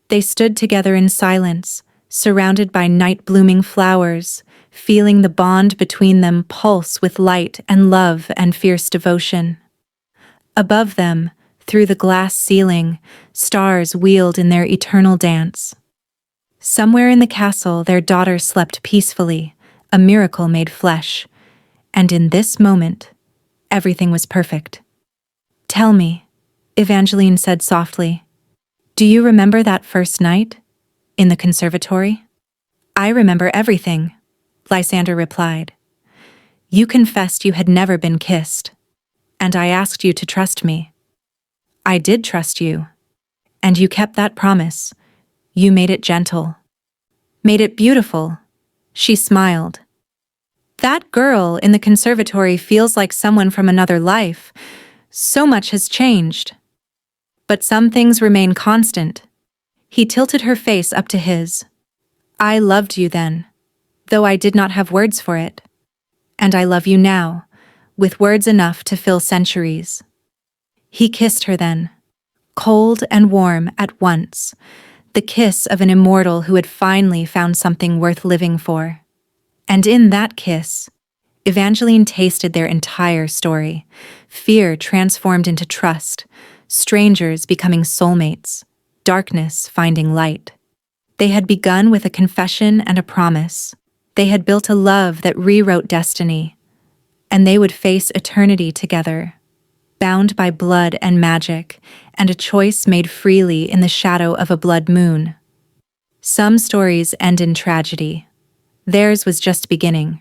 They stood together in silence, surrounded by night-blooming flowers, feeling the bond between them pulse with light and love and fierce devotion. Above them, through the glass ceiling, stars wheeled in their eternal dance. Somewhere in the castle their daughter slept peacefully, a miracle made flesh. And in this moment, everything was perfect. "Tell me," Evangeline said softly, "do you remember that first night? In the conservatory?" "I remember everything," Lysander replied. "You confessed you had never been kissed, and I asked you to trust me. I did trust you, and you kept that promise. You made it gentle. Made it beautiful." She smiled. "That girl in the conservatory feels like someone from another life. So much has changed. But some things remain constant." He tilted her face up to his. "I loved you then, though I did not have words for it. And I love you now, with words enough to fill centuries." He kissed her then, cold and warm at once, the kiss of an immortal who had finally found something worth living for. And in that kiss, Evangeline tasted their entire story, fear transformed into trust, strangers becoming soulmates, darkness finding light. They had begun with a confession and a promise. They had built a love that rewrote destiny, and they would face eternity together, bound by blood and magic, and a choice made freely in the shadow of a blood moon. Some stories end in tragedy. Theirs was just beginning.